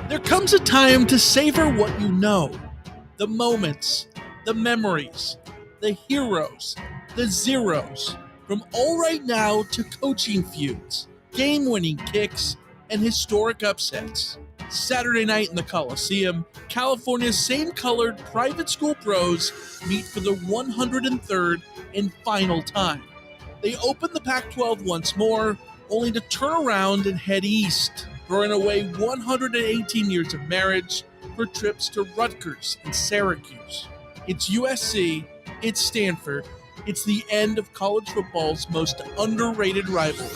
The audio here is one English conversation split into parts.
There comes a time to savor what you know. The moments, the memories, the heroes, the zeros. From All Right Now to coaching feuds, game-winning kicks, and historic upsets. Saturday night in the Coliseum, California's same-colored private school pros meet for the 103rd and final time. They open the Pac-12 once more, only to turn around and head east, throwing away 118 years of marriage for trips to Rutgers and Syracuse. It's USC, it's Stanford, it's the end of college football's most underrated rivalry.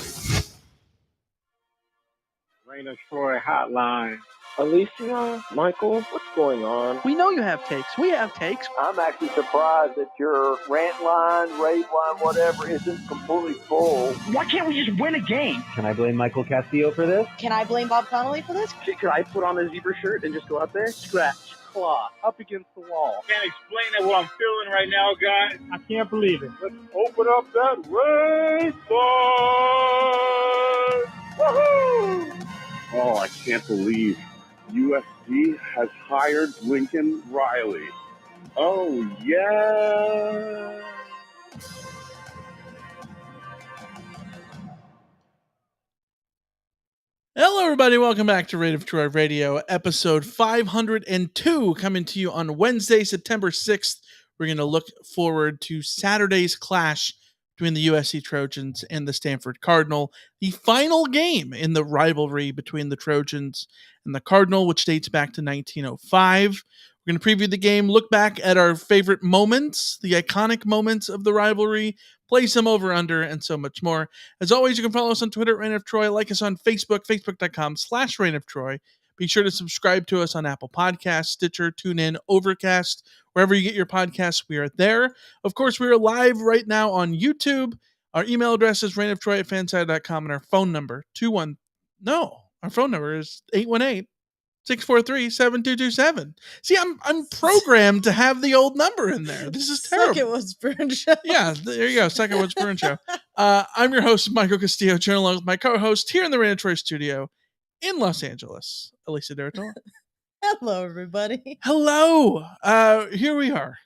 Rain of Troy Hotline. Alicia, Michael, what's going on? We know you have takes. We have takes. I'm actually surprised that your Rant Line, Rave Line, whatever, isn't completely full. Why can't we just win a game? Can I blame Michael Castillo for this? Can I blame Bob Connolly for this? Could I put on a zebra shirt and just go out there? Scratch, claw, up against the wall. Can't explain it what I'm feeling right now, guys. I can't believe it. Let's open up that race line! Woohoo! Oh, I can't believe USC has hired Lincoln Riley. Oh, yeah. Hello, everybody. Welcome back to Rate of Troy Radio, episode 502, coming to you on Wednesday, September 6th. We're going to look forward to Saturday's clash between the USC Trojans and the Stanford Cardinal, the final game in the rivalry between the Trojans and the Cardinal, which dates back to 1905. We're going to preview the game, look back at our favorite moments, the iconic moments of the rivalry, play some over-under, and so much more. As always, you can follow us on Twitter at Reign of Troy, like us on Facebook, facebook.com/Reign of Troy. Be sure to subscribe to us on Apple Podcasts, Stitcher, TuneIn, Overcast, wherever you get your podcasts, we are there. Of course, we are live right now on YouTube. Our email address is reignoftroy@fanside.com, and our phone number, our phone number is 818-643-7227. See, I'm programmed to have the old number in there. This is terrible. Second Woods Burn Show. Yeah, there you go. Second Woods Burn Show. I'm your host, Michael Castillo, joined along with my co-host here in the Reign of Troy studio in Los Angeles, Alicia Derritola. Hello, everybody. Hello. Here we are.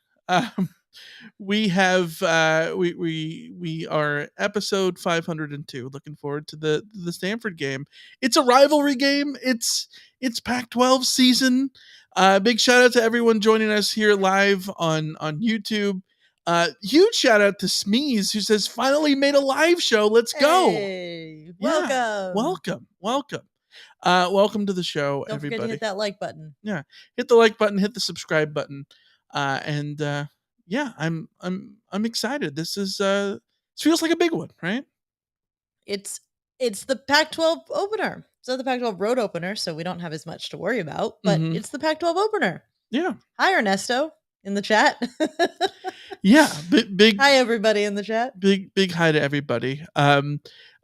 We have we are episode 502. Looking forward to the Stanford game. It's a rivalry game. It's Pac-12 season. Big shout out to everyone joining us here live on YouTube. Huge shout out to Smeeze, who says finally made a live show. Let's go. Hey, Yeah, welcome. Welcome to the show, Don't everybody. forget to hit that like button. Yeah, hit the like button, hit the subscribe button, and yeah, I'm excited. This feels like a big one, right? It's the Pac-12 opener. So the Pac-12 road opener, so we don't have as much to worry about, but it's the Pac-12 opener. Yeah. Hi, Ernesto in the chat. Yeah, big. Hi, everybody in the chat. Big hi to everybody.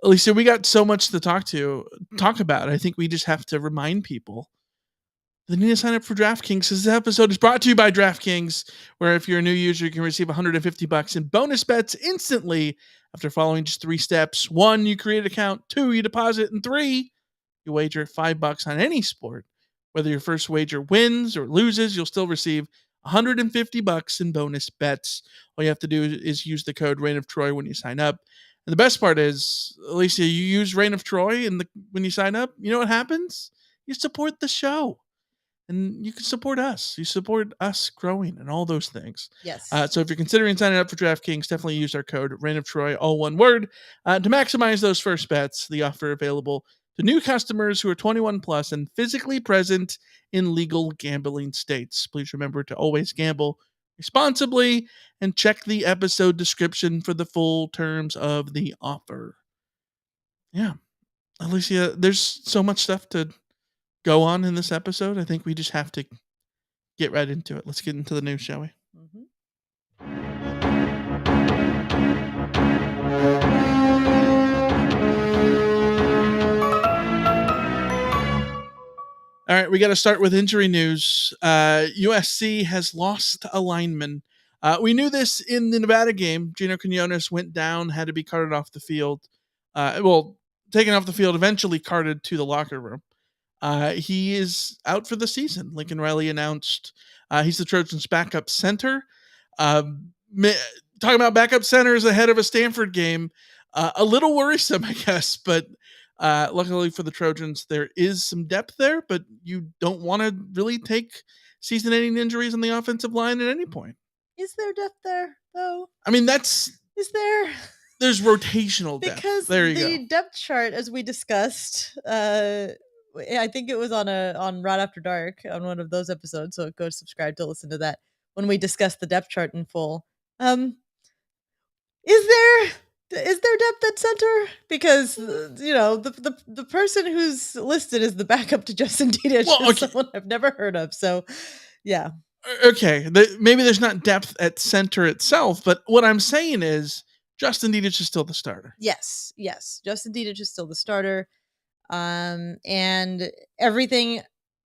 Alicia, we got so much to talk about. I think we just have to remind people they need to sign up for DraftKings. This episode is brought to you by DraftKings, where if you're a new user, you can receive $150 in bonus bets instantly after following just 3 steps. 1, you create an account. 2, you deposit. And 3, you wager $5 on any sport. Whether your first wager wins or loses, you'll still receive $150 in bonus bets. All you have to do is use the code Reign of Troy when you sign up. And the best part is, Alicia, you use Reign of Troy when you sign up. You know what happens? You support the show. And you can support us. You support us growing and all those things. Yes. So if you're considering signing up for DraftKings, definitely use our code Reign of Troy, all one word, to maximize those first bets. The offer available to new customers who are 21 plus and physically present in legal gambling states. Please remember to always gamble responsibly and check the episode description for the full terms of the offer. Yeah. Alicia, there's so much stuff to go on in this episode. I think we just have to get right into it. Let's get into the news, shall we? Mm-hmm. All right, we got to start with injury news. USC has lost a lineman. We knew this in the Nevada game. Gino Quinones went down, had to be carted off the field. Taken off the field, eventually carted to the locker room. He is out for the season. Lincoln Riley announced he's the Trojans' backup center. Talking about backup centers ahead of a Stanford game, a little worrisome, I guess. But luckily for the Trojans, there is some depth there. But you don't want to really take season-ending injuries on the offensive line at any point. Is there depth there, though? I mean, is there? There's rotational depth. Because there you the go. depth chart, as we discussed, I think it was on Rod After Dark on one of those episodes. So go subscribe to listen to that when we discussed the depth chart in full. Is there depth at center? Because the person who's listed as the backup to Justin Dedich is someone I've never heard of. So, yeah. Okay, maybe there's not depth at center itself, but what I'm saying is Justin Dedich is still the starter. Yes, Justin Dedich is still the starter, and everything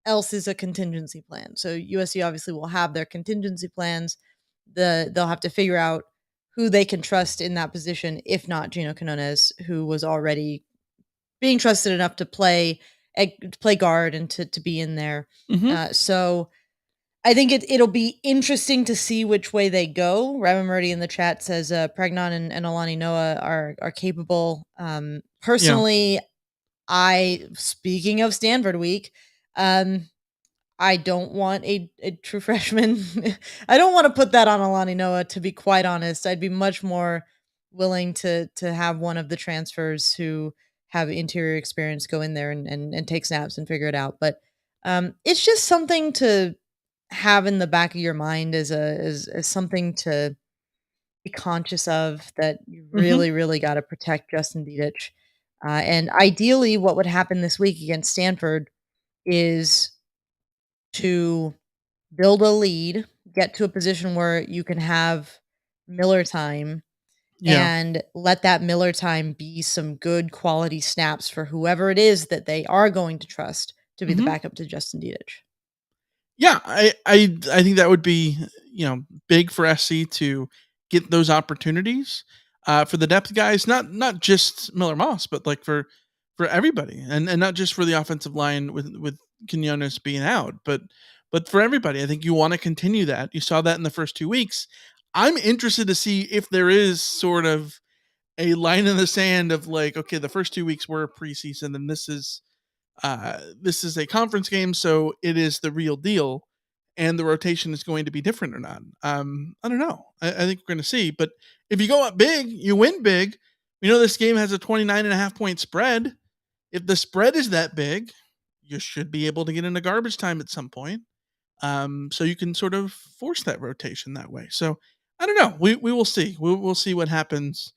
else is a contingency plan. So USC obviously will have their contingency plans. They'll have to figure out who they can trust in that position, if not Gino Quinones, who was already being trusted enough to play guard and to be in there. Mm-hmm. So I think it'll be interesting to see which way they go. Raven Murdy in the chat says Pregnon and Alani Noah are capable. Personally, speaking of Stanford week, I don't want a true freshman. I don't want to put that on Alani Noah, to be quite honest. I'd be much more willing to have one of the transfers who have interior experience go in there and take snaps and figure it out. But it's just something to have in the back of your mind as something to be conscious of, that you really, really got to protect Justin Dedich. And ideally what would happen this week against Stanford is to build a lead, get to a position where you can have Miller time, and let that Miller time be some good quality snaps for whoever it is that they are going to trust to be the backup to Justin Dedich. Yeah, I think that would be, big for SC to get those opportunities for the depth guys, not just Miller Moss, but like for everybody, and not just for the offensive line with Quinones being out, but for everybody. I think you want to continue that. You saw that in the first 2 weeks. I'm interested to see if there is sort of a line in the sand of like, okay, the first 2 weeks were preseason, and this is a conference game, so it is the real deal, and the rotation is going to be different or not. I don't know. I think we're going to see. But if you go up big, you win big. This game has a 29.5 point spread. If the spread is that big, you should be able to get into garbage time at some point. So you can sort of force that rotation that way. So I don't know. We will see. We'll see what happens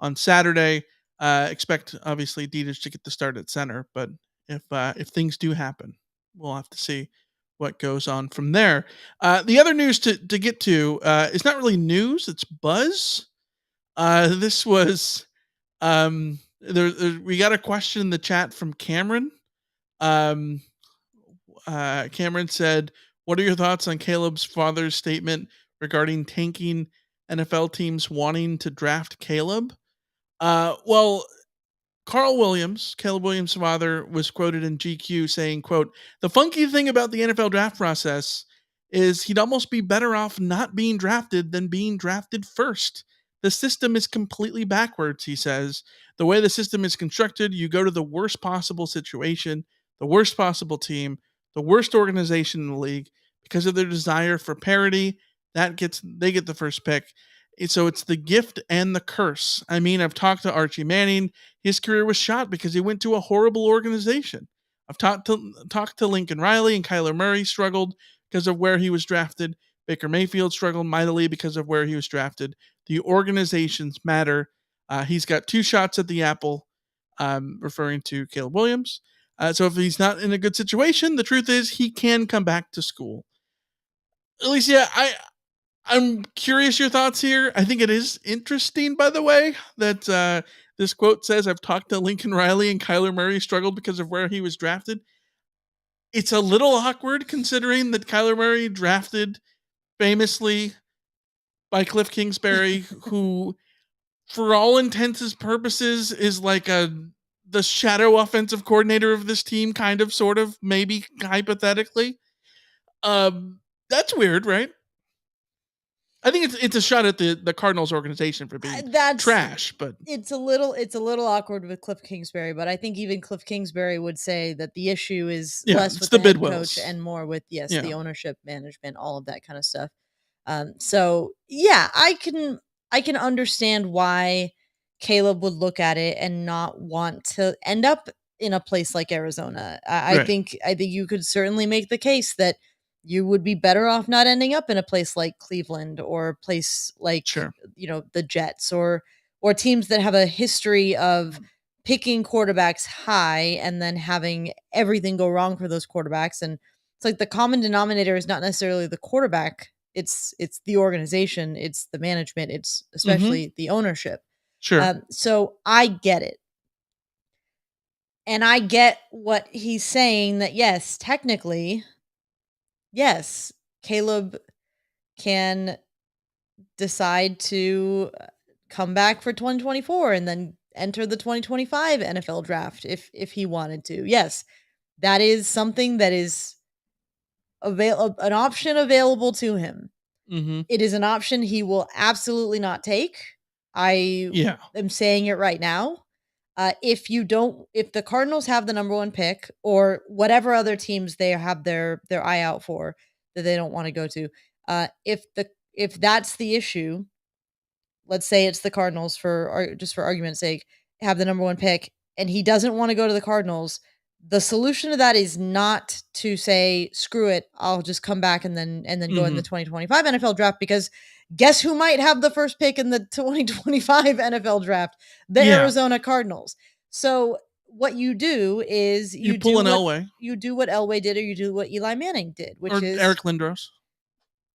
on Saturday. Expect obviously Dedich to get the start at center, but if things do happen, we'll have to see what goes on from there. The other news to get to is not really news; it's buzz. This was we got a question in the chat from Cameron. Cameron said, "What are your thoughts on Caleb's father's statement regarding tanking NFL teams wanting to draft Caleb?" Well, Caleb Williams' father, was quoted in GQ saying, quote, "The funky thing about the NFL draft process is he'd almost be better off not being drafted than being drafted first. The system is completely backwards," he says. "The way the system is constructed, you go to the worst possible situation, the worst possible team, the worst organization in the league, because of their desire for parity. They get the first pick. So it's the gift and the curse. I mean, I've talked to Archie Manning. His career was shot because he went to a horrible organization. I've talked to Lincoln Riley, and Kyler Murray struggled because of where he was drafted. Baker Mayfield struggled mightily because of where he was drafted. The organizations matter. He's got 2 shots at the apple," referring to Caleb Williams. So if he's not in a good situation, the truth is he can come back to school. Alicia, I'm curious your thoughts here. I think it is interesting, by the way, that this quote says, "I've talked to Lincoln Riley and Kyler Murray struggled because of where he was drafted." It's a little awkward considering that Kyler Murray drafted famously by Cliff Kingsbury, who, for all intents and purposes, is like a the shadow offensive coordinator of this team, kind of, sort of, maybe hypothetically. That's weird, right? I think it's a shot at the Cardinals organization for being That's trash, but it's a little awkward with Cliff Kingsbury, but I think even Cliff Kingsbury would say that the issue is yeah, less it's with the the head coach Bidwells. and more with the Yeah. ownership, management, all of that kind of stuff. So yeah, I can understand why Caleb would look at it and not want to end up in a place like Arizona. Right. I think you could certainly make the case that you would be better off not ending up in a place like Cleveland or a place like Sure. the Jets or teams that have a history of picking quarterbacks high and then having everything go wrong for those quarterbacks. And it's like the common denominator is not necessarily the quarterback. It's the organization, it's the management, it's especially the ownership. Sure. So I get it. And I get what he's saying that yes, technically, yes, Caleb can decide to come back for 2024 and then enter the 2025 NFL draft if he wanted to. Yes, that is something that is an option available to him. Mm-hmm. It is an option he will absolutely not take. I Yeah. am saying it right now. If the Cardinals have the number 1 pick or whatever other teams they have their eye out for that they don't want to go to, if that's the issue, let's say it's the Cardinals just for argument's sake, have the number 1 pick and he doesn't want to go to the Cardinals, the solution to that is not to say, screw it, I'll just come back and then go in the 2025 NFL draft, because guess who might have the first pick in the 2025 NFL draft? The Arizona Cardinals. So what you do is you pull an Elway. You do what Elway did, or you do what Eli Manning did, which is Eric Lindros.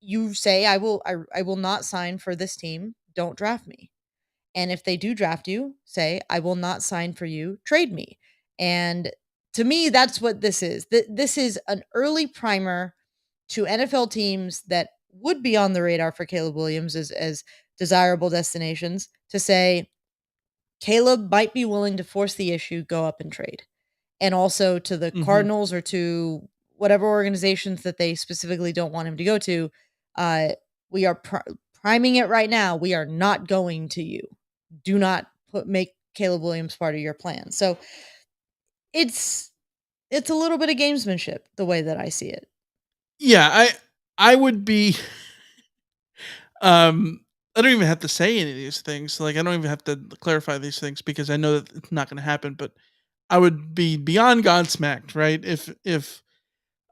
You say, I will not sign for this team. Don't draft me. And if they do draft you, say, I will not sign for you. Trade me. And to me, that's what this is. This is an early primer to NFL teams that would be on the radar for Caleb Williams as desirable destinations to say, Caleb might be willing to force the issue, go up and trade. And also to the Cardinals or to whatever organizations that they specifically don't want him to go to, we are priming it right now. We are not going to you. Do not make Caleb Williams part of your plan. So it's a little bit of gamesmanship the way that I see it. Yeah, I would be I don't even have to say any of these things. Like, I don't even have to clarify these things because I know that it's not going to happen, but I would be beyond godsmacked, right? If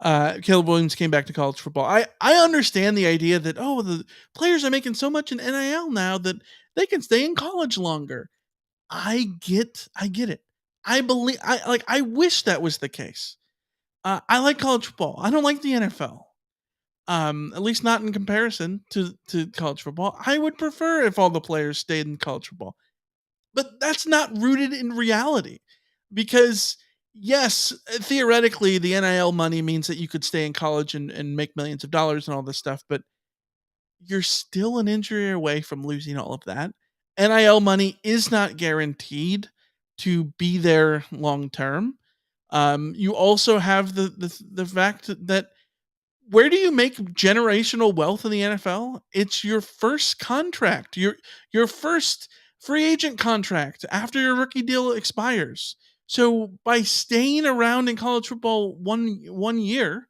Caleb Williams came back to college football. I understand the idea that, oh, the players are making so much in NIL now that they can stay in college longer. I get it. I wish that was the case. I like college football. I don't like the NFL. At least not in comparison to college football. I would prefer if all the players stayed in college football. But that's not rooted in reality, because yes, theoretically the NIL money means that you could stay in college and make millions of dollars and all this stuff, but you're still an injury away from losing all of that. NIL money is not guaranteed to be there long term. You also have the fact that where do you make generational wealth in the NFL? It's your first contract, your first free agent contract after your rookie deal expires. So by staying around in college football one year,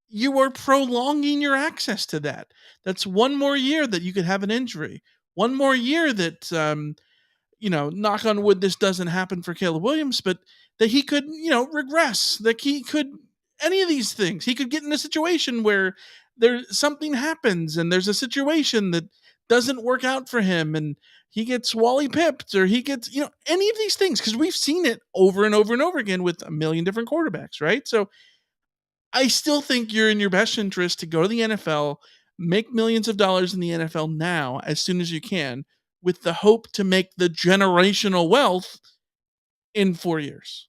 you are prolonging your access to that. That's one more year that you could have an injury. One more year that knock on wood, this doesn't happen for Caleb Williams, but that he could, regress, that he could, any of these things, he could get in a situation where something happens and there's a situation that doesn't work out for him and he gets Wally pipped or he gets, any of these things, because we've seen it over and over and over again with a million different quarterbacks, right? So I still think you're in your best interest to go to the NFL, make millions of dollars in the NFL now as soon as you can, with the hope to make the generational wealth in 4 years.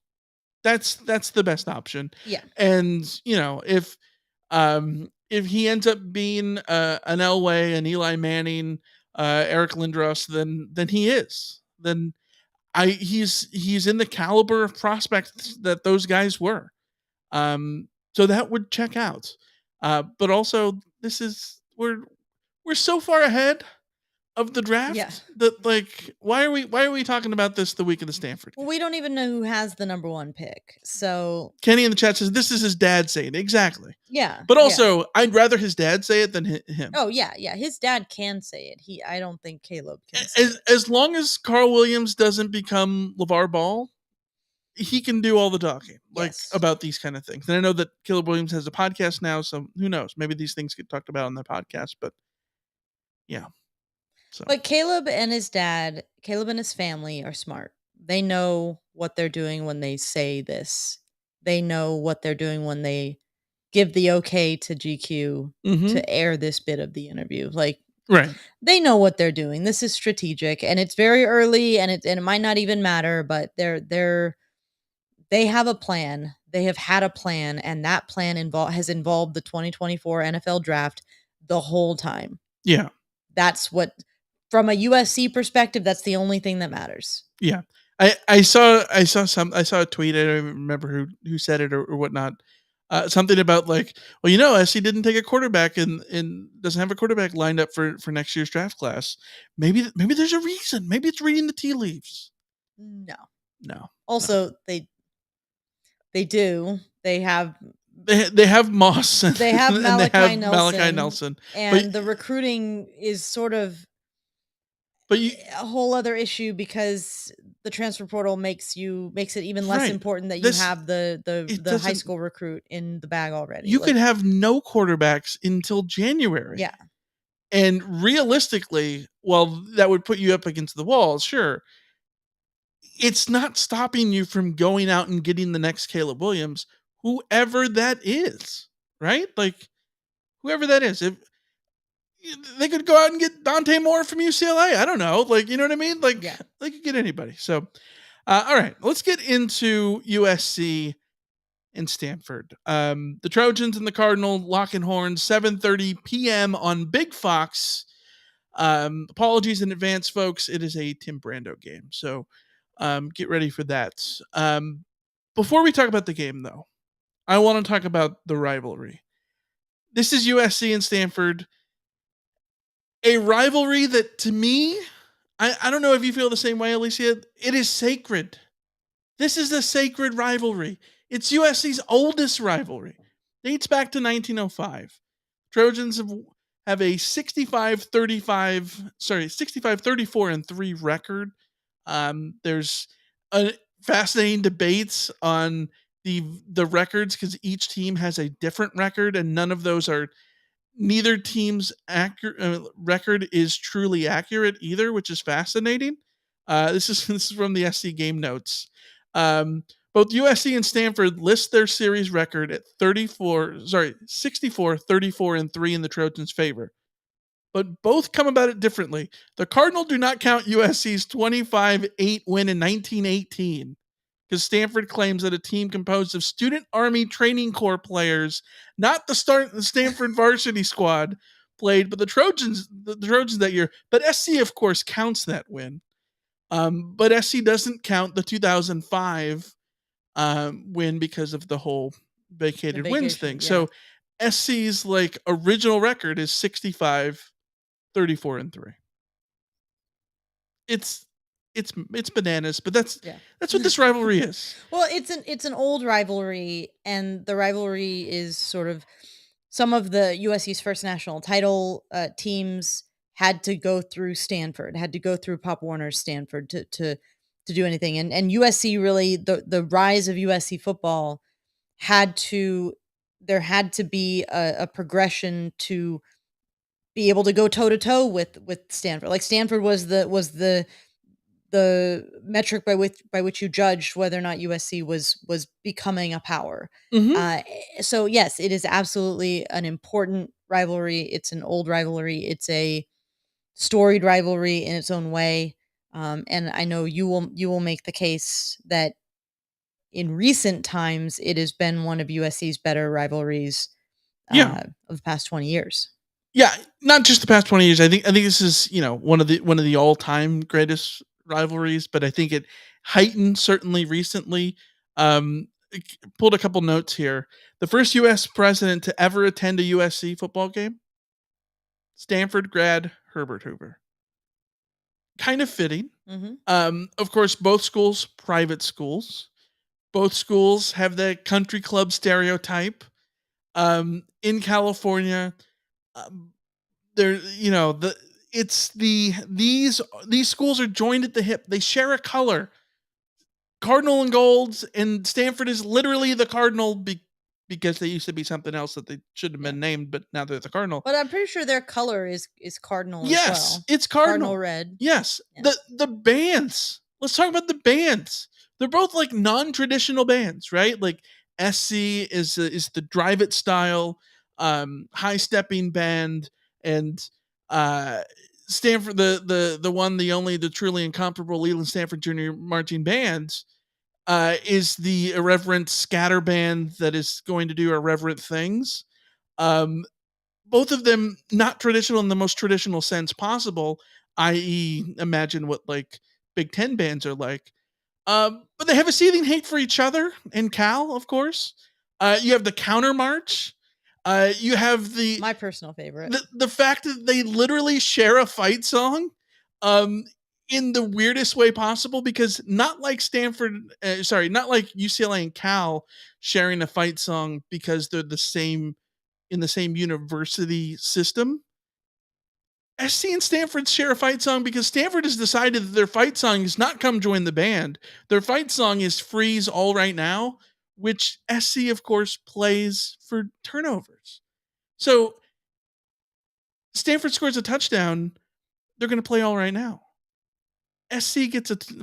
That's the best option. Yeah. And if he ends up being an Elway, an Eli Manning, Eric Lindros, then he is. Then he's in the caliber of prospects that those guys were. So that would check out. But also we're so far ahead of the draft Yeah. that, like, why are we talking about this the week of the Stanford game? Well, we don't even know who has the number 1 pick. So Kenny in the chat says this is his dad saying it. Exactly. yeah. But yeah. also, I'd rather his dad say it than him. Oh yeah. His dad can say it. I don't think Caleb can say it. As long as Carl Williams doesn't become LeVar Ball, he can do all the talking, like, Yes. about these kind of things. And I know that Caleb Williams has a podcast now, so who knows? Maybe these things get talked about on the podcast. But yeah. So. But Caleb and his family are smart. They know what they're doing when they say this. They know what they're doing when they give the okay to GQ to air this bit of the interview. Like, right. They know what they're doing. This is strategic, and it's very early, and it might not even matter, but they have a plan. They have had a plan, and that plan has involved the 2024 NFL draft the whole time. Yeah. That's what, from a USC perspective, that's the only thing that matters. Yeah. I saw a tweet. I don't even remember who said it or whatnot. Something about, like, well, SC didn't take a quarterback and doesn't have a quarterback lined up for next year's draft class. Maybe there's a reason. Maybe it's reading the tea leaves. No. Also, they do. They have Moss. They have Malachi Nelson. And the recruiting is sort of a whole other issue, because the transfer portal makes it even less important that you have the high school recruit in the bag already. You could have no quarterbacks until January. Yeah. And realistically, while that would put you up against the wall, sure, it's not stopping you from going out and getting the next Caleb Williams, whoever that is, right? Like, whoever that is. If they could go out and get Dante Moore from UCLA, I don't know. Like, you know what I mean? Like, they could get anybody. So, all right, let's get into USC and Stanford. The Trojans and the Cardinal locking horns, 7:30 p.m. on Big Fox. Apologies in advance, folks. It is a Tim Brando game, so get ready for that. Before we talk about the game, though, I want to talk about the rivalry. This is USC and Stanford, a rivalry that, to me, I don't know if you feel the same way, Alicia. It is sacred. This is a sacred rivalry. It's USC's oldest rivalry. Dates back to 1905. Trojans have a 65-34-3 record. There's fascinating debates on the records, because each team has a different record, and neither team's record is truly accurate either, which is fascinating. This is from the SC game notes. Both USC and Stanford list their series record at 64-34-3 in the Trojans' favor. But both come about it differently. The Cardinal do not count USC's 25-8 win in 1918, because Stanford claims that a team composed of Student Army Training Corps players, not the Stanford varsity squad, played, but the Trojans that year. But SC, of course, counts that win. But SC doesn't count the 2005 win because of the whole vacated wins thing. Yeah. So SC's original record is 65-34-3. It's bananas, but that's what this rivalry is. Well, it's an old rivalry, and the rivalry is sort of, some of the USC's first national title teams had to go through Stanford, had to go through Pop Warner's Stanford to do anything. And USC, really, the rise of USC football there had to be a progression to be able to go toe to toe with Stanford. Like, Stanford was the metric by which you judged whether or not USC was becoming a power. So yes, it is absolutely an important rivalry. It's an old rivalry. It's a storied rivalry in its own way. And I know you will make the case that in recent times it has been one of USC's better rivalries of the past 20 years. Yeah, not just the past 20 years. I think this is, one of the all-time greatest rivalries, but I think it heightened certainly recently. Pulled a couple notes here. The first U.S. president to ever attend a USC football game, Stanford grad Herbert Hoover. Kind of fitting. Of course, both schools, private schools. Both schools have the country club stereotype. In California, there, these schools are joined at the hip. They share a color, Cardinal and Golds, and Stanford is literally the Cardinal because they used to be something else that they should have been named, but now they're the Cardinal. But I'm pretty sure their color is cardinal Yes, as well. it's Cardinal. Cardinal red. Yes. The bands. Let's talk about the bands. They're both like non-traditional bands, right? Like SC is the drive it style, high stepping band, and Stanford, the one, the only, the truly incomparable Leland Stanford Jr. marching band, is the irreverent scatter band that is going to do irreverent things. Both of them not traditional in the most traditional sense possible, i.e., imagine what like Big Ten bands are like. But they have a seething hate for each other in Cal, of course. You have the counter march. You have my personal favorite. The fact that they literally share a fight song in the weirdest way possible, because not like not like UCLA and Cal sharing a fight song because they're in the same university system. SC and Stanford share a fight song because Stanford has decided that their fight song is not come join the band. Their fight song is Freeze All Right Now, which SC, of course, plays for turnovers. So Stanford scores a touchdown, they're going to play All Right Now. SC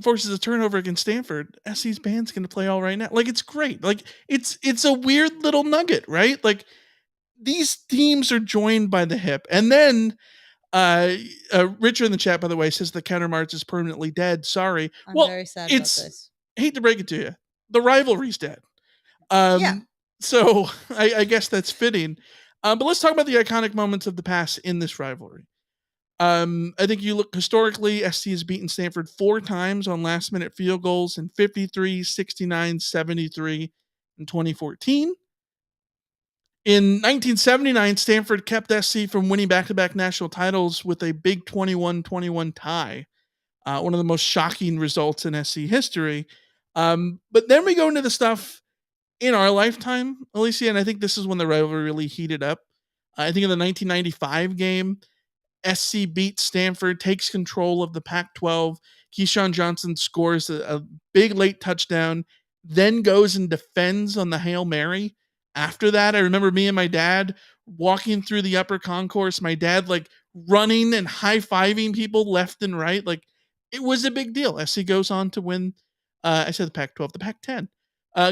forces a turnover against Stanford, SC's band's going to play All Right Now. Like, it's great. Like, it's a weird little nugget, right? Like, these teams are joined by the hip. And then Richard in the chat, by the way, says the counter march is permanently dead. Sorry. I'm very sad about this. Hate to break it to you, the rivalry's dead. Yeah. So I guess that's fitting. But let's talk about the iconic moments of the past in this rivalry. I think you look historically, SC has beaten Stanford 4 times on last minute field goals in 53, 69, 73, and 2014. In 1979, Stanford kept SC from winning back-to-back national titles with a big 21-21 tie. One of the most shocking results in SC history. But then we go into the stuff in our lifetime, Alicia, and I think this is when the rivalry really heated up. I think in the 1995 game, SC beats Stanford, takes control of the Pac-12. Keyshawn Johnson scores a big late touchdown, then goes and defends on the Hail Mary. After that, I remember me and my dad walking through the upper concourse, my dad like running and high-fiving people left and right. Like, it was a big deal. SC goes on to win, I said the Pac-12, the Pac-10.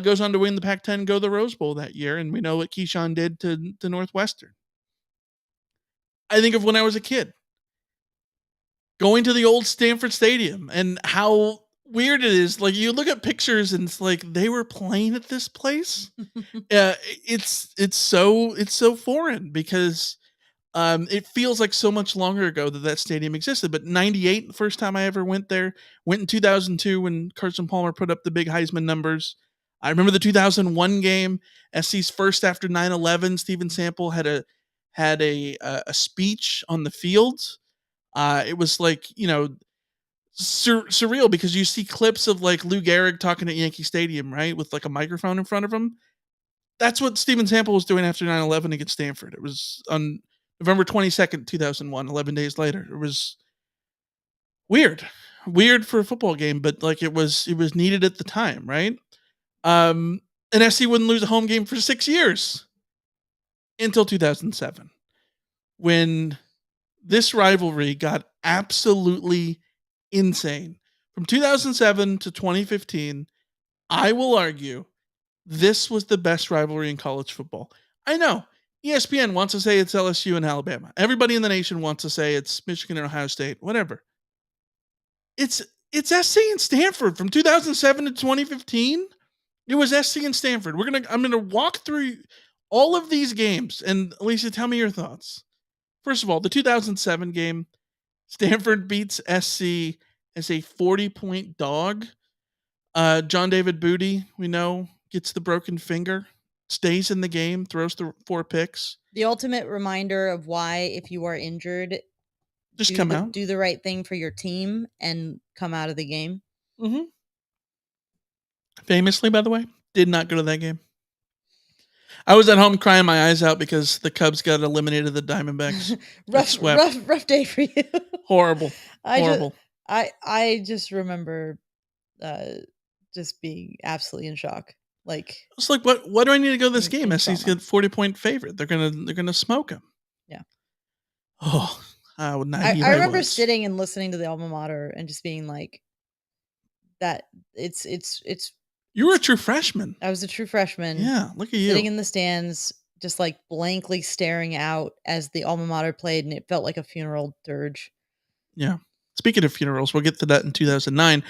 Goes on to win the Pac-10, go to the Rose Bowl that year, and we know what Keyshawn did to Northwestern. I think of when I was a kid, going to the old Stanford Stadium and how weird it is. Like, you look at pictures and it's like they were playing at this place. It's so foreign because it feels like so much longer ago that stadium existed. But 98, the first time I ever went there, went in 2002 when Carson Palmer put up the big Heisman numbers. I remember the 2001 game, SC's first after 9/11. Steven Sample had a speech on the field. It was like, surreal because you see clips of like Lou Gehrig talking at Yankee Stadium, right? With like a microphone in front of him. That's what Steven Sample was doing after 9/11 against Stanford. It was on November 22nd, 2001, 11 days later. It was weird for a football game, but like it was needed at the time, right? And SC wouldn't lose a home game for 6 years until 2007, when this rivalry got absolutely insane. From 2007 to 2015, I will argue this was the best rivalry in college football. I know ESPN wants to say it's LSU and Alabama. Everybody in the nation wants to say it's Michigan and Ohio State, whatever. It's SC and Stanford from 2007 to 2015. It was SC and Stanford. I'm gonna walk through all of these games, and Alicia, tell me your thoughts. First of all, the 2007 game, Stanford beats SC as a 40-point dog. John David Booty, we know, gets the broken finger, stays in the game, throws the 4 picks. The ultimate reminder of why, if you are injured, Just come out. do the right thing for your team and come out of the game. Mm-hmm. Famously, by the way, did not go to that game. I was at home crying my eyes out because the Cubs got eliminated. The Diamondbacks rough day for you. Horrible. I just remember just being absolutely in shock. Like, it's like, what do I need to go to this game? SC's got 40-point favorite. They're gonna smoke him. Yeah. Oh, I would not. I remember sitting and listening to the alma mater and just being like, that it's. You were a true freshman. I was a true freshman. Yeah, look at you. Sitting in the stands, just like blankly staring out as the alma mater played, and it felt like a funeral dirge. Yeah. Speaking of funerals, we'll get to that in 2009.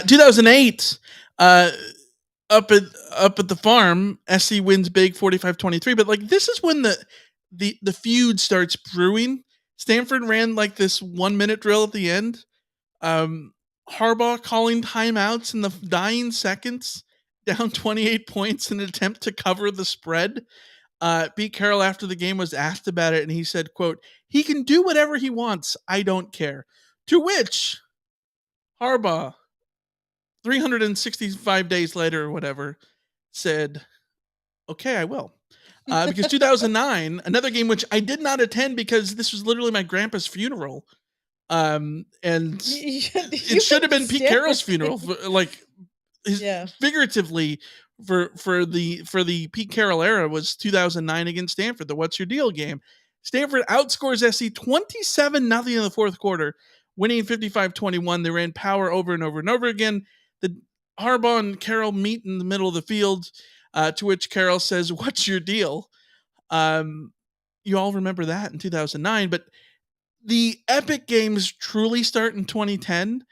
2008, up at the farm, SC wins big 45-23. But like, this is when the feud starts brewing. Stanford ran like this 1-minute drill at the end. Harbaugh calling timeouts in the dying seconds, down 28 points in an attempt to cover the spread. Pete Carroll, after the game, was asked about it, and he said, quote, "He can do whatever he wants. I don't care." To which Harbaugh, 365 days later or whatever, said, "Okay, I will." Because 2009, another game which I did not attend because this was literally my grandpa's funeral. And it should have been Pete Carroll's funeral, figuratively for the Pete Carroll era was 2009 against Stanford, the What's Your Deal game. Stanford outscores SC 27-0 in the fourth quarter, winning 55-21. They ran power over and over and over again. The Harbaugh and Carroll meet in the middle of the field, to which Carroll says, "What's your deal?" You all remember that in 2009, but the epic games truly start in 2010.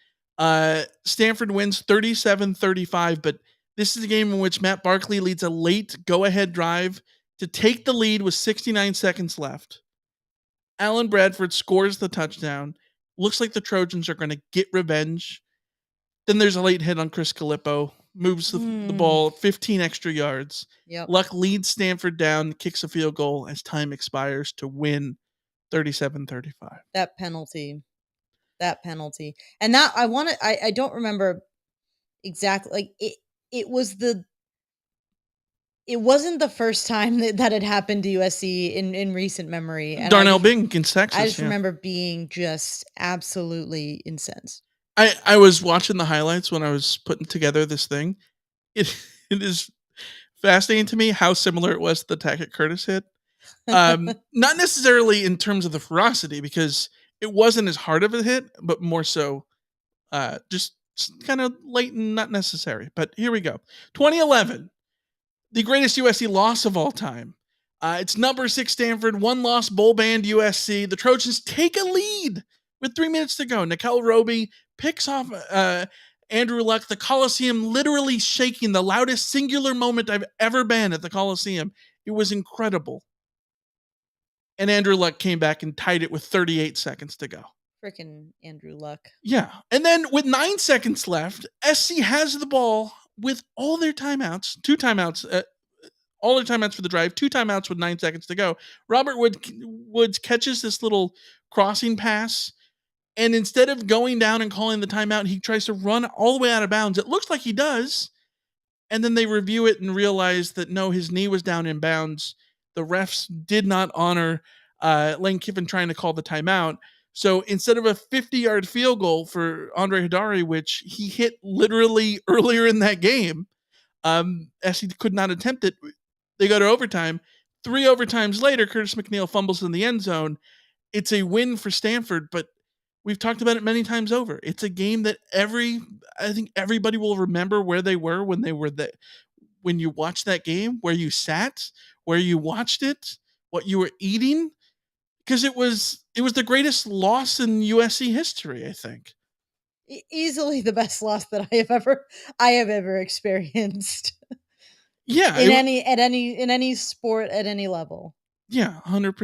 Stanford wins 37-35, but this is a game in which Matt Barkley leads a late go-ahead drive to take the lead with 69 seconds left. Alan Bradford scores the touchdown. Looks like the Trojans are going to get revenge. Then there's a late hit on Chris Calippo. Moves the ball 15 extra yards. Yep. Luck leads Stanford down, kicks a field goal as time expires to win 37-35. That penalty. And that I don't remember exactly, like it wasn't the first time that had happened to USC in recent memory. And Darnell Bing against Texas. I just remember being just absolutely incensed. I was watching the highlights when I was putting together this thing. It is fascinating to me how similar it was to the Tackett Curtis hit. Not necessarily in terms of the ferocity, because it wasn't as hard of a hit, but more so just kind of late and not necessary. But here we go. 2011, the greatest USC loss of all time. It's number 6 Stanford, 1-loss bowl band USC. The Trojans take a lead with 3 minutes to go. Nickel Roby picks off Andrew Luck. The Coliseum literally shaking, the loudest singular moment I've ever been at the Coliseum. It was incredible. And Andrew Luck came back and tied it with 38 seconds to go. Freaking Andrew Luck. Yeah. And then with 9 seconds left, SC has the ball with all their timeouts, 2 timeouts, all their timeouts for the drive, 2 timeouts with 9 seconds to go. Robert Woods catches this little crossing pass, and instead of going down and calling the timeout, he tries to run all the way out of bounds. It looks like he does. And then they review it and realize that no, his knee was down in bounds. The refs did not honor Lane Kiffin trying to call the timeout. So instead of a 50-yard field goal for Andre Hidari, which he hit literally earlier in that game, as he could not attempt it, they go to overtime. 3 overtimes later, Curtis McNeil fumbles in the end zone. It's a win for Stanford, but we've talked about it many times over. It's a game that I think everybody will remember where they were when you watched that game, where you sat, where you watched it, what you were eating, because it was the greatest loss in USC history, I think. Easily the best loss that I have ever experienced. Yeah, in any sport at any level. Yeah, 100%.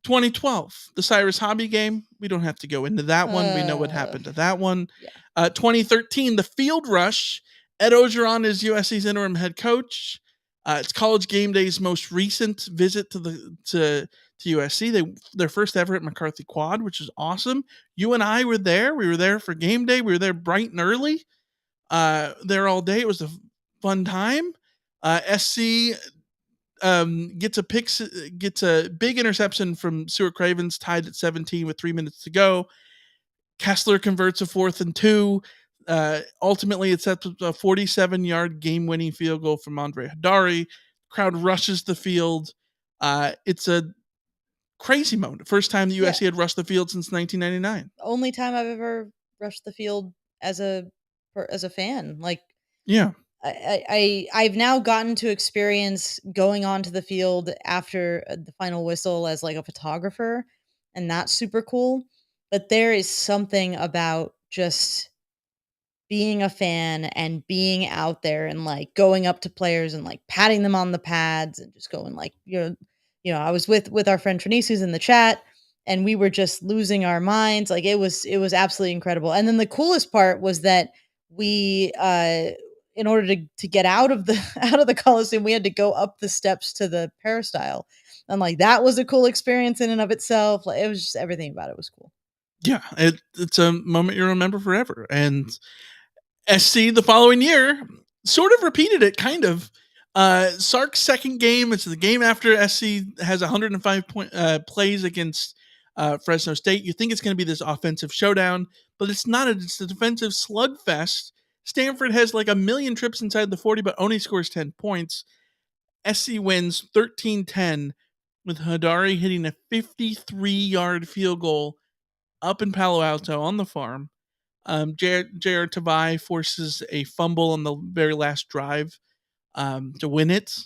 2012, the Cyrus Hobby game. We don't have to go into that one. We know what happened to that one. Yeah. 2013, the Field Rush. Ed Ogeron is USC's interim head coach. It's College Game Day's most recent visit to USC. Their first ever at McCarthy Quad, which is awesome. You and I were there. We were there for game day. We were there bright and early. There all day. It was a fun time. SC gets a big interception from Stuart Cravens, tied at 17 with 3 minutes to go. Kessler converts a 4th and 2. Ultimately, it sets up a 47-yard game-winning field goal from Andre Hadari. Crowd rushes the field. It's a crazy moment. First time the USC had rushed the field since 1999. Only time I've ever rushed the field as a fan. Like, yeah, I've now gotten to experience going onto the field after the final whistle as like a photographer, and that's super cool. But there is something about just being a fan and being out there and like going up to players and like patting them on the pads and just going like, I was with our friend Trinice who's in the chat, and we were just losing our minds. Like it was absolutely incredible. And then the coolest part was that we in order to get out of the Coliseum, we had to go up the steps to the peristyle. And like that was a cool experience in and of itself. Like, it was just everything about it was cool. Yeah, it's a moment you remember forever. And SC the following year sort of repeated it, kind of. Sark's second game, it's the game after SC has 105 plays against Fresno State. You think it's going to be this offensive showdown, but it's not. It's a defensive slugfest. Stanford has like a million trips inside the 40, but only scores 10 points. SC wins 13-10 with Hadari hitting a 53-yard field goal up in Palo Alto on the farm. J.R. Tavai forces a fumble on the very last drive to win it.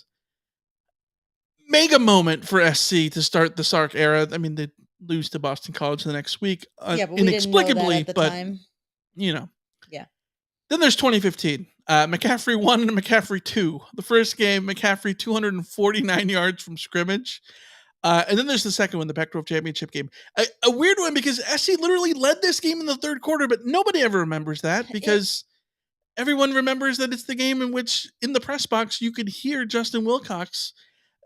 Mega moment for SC to start the Sark era. I mean, they lose to Boston College the next week, but inexplicably, at the time. Yeah. Then there's 2015. McCaffrey 1 and McCaffrey 2. The first game, McCaffrey 249 yards from scrimmage. And then there's the second one, the Pac-12 championship game. A weird one because SC literally led this game in the third quarter, but nobody ever remembers that because everyone remembers that it's the game in which, in the press box, you could hear Justin Wilcox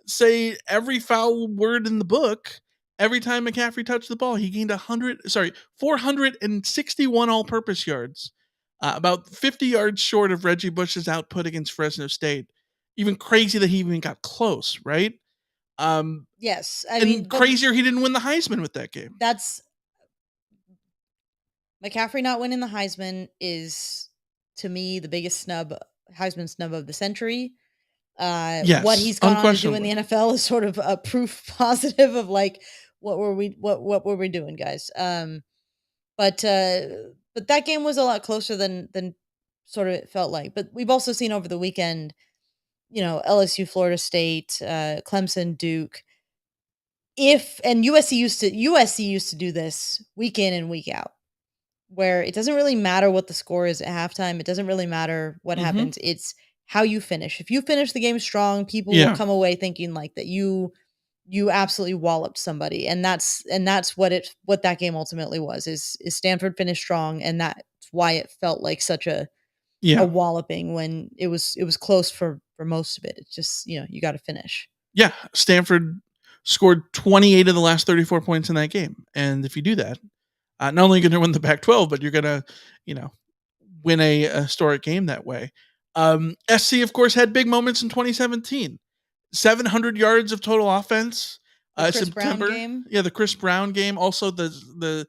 say every foul word in the book every time McCaffrey touched the ball. He gained 461 all-purpose yards, about 50 yards short of Reggie Bush's output against Fresno State. Even crazy that he even got close, right? Yes, crazier he didn't win the Heisman with that game. That's McCaffrey not winning the Heisman is, to me, the biggest Heisman snub of the century. Yes, what he's gone on to do in the NFL is sort of a proof positive of like what were we doing, guys. But that game was a lot closer than sort of it felt like. But we've also seen over the weekend, LSU, Florida State, Clemson, Duke. USC used to do this week in and week out, where it doesn't really matter what the score is at halftime. It doesn't really matter what happens. It's how you finish. If you finish the game strong, people will come away thinking like that you absolutely walloped somebody, and that's what that game ultimately was. Is Stanford finished strong, and that's why it felt like such a walloping when it was close for most of it. It's just you got to finish. Yeah, Stanford scored 28 of the last 34 points in that game, and if you do that, not only going to win the Pac-12, but you're going to win a historic game that way. SC, of course, had big moments in 2017. 700 yards of total offense. September. Brown game. Yeah, the Chris Brown game. Also the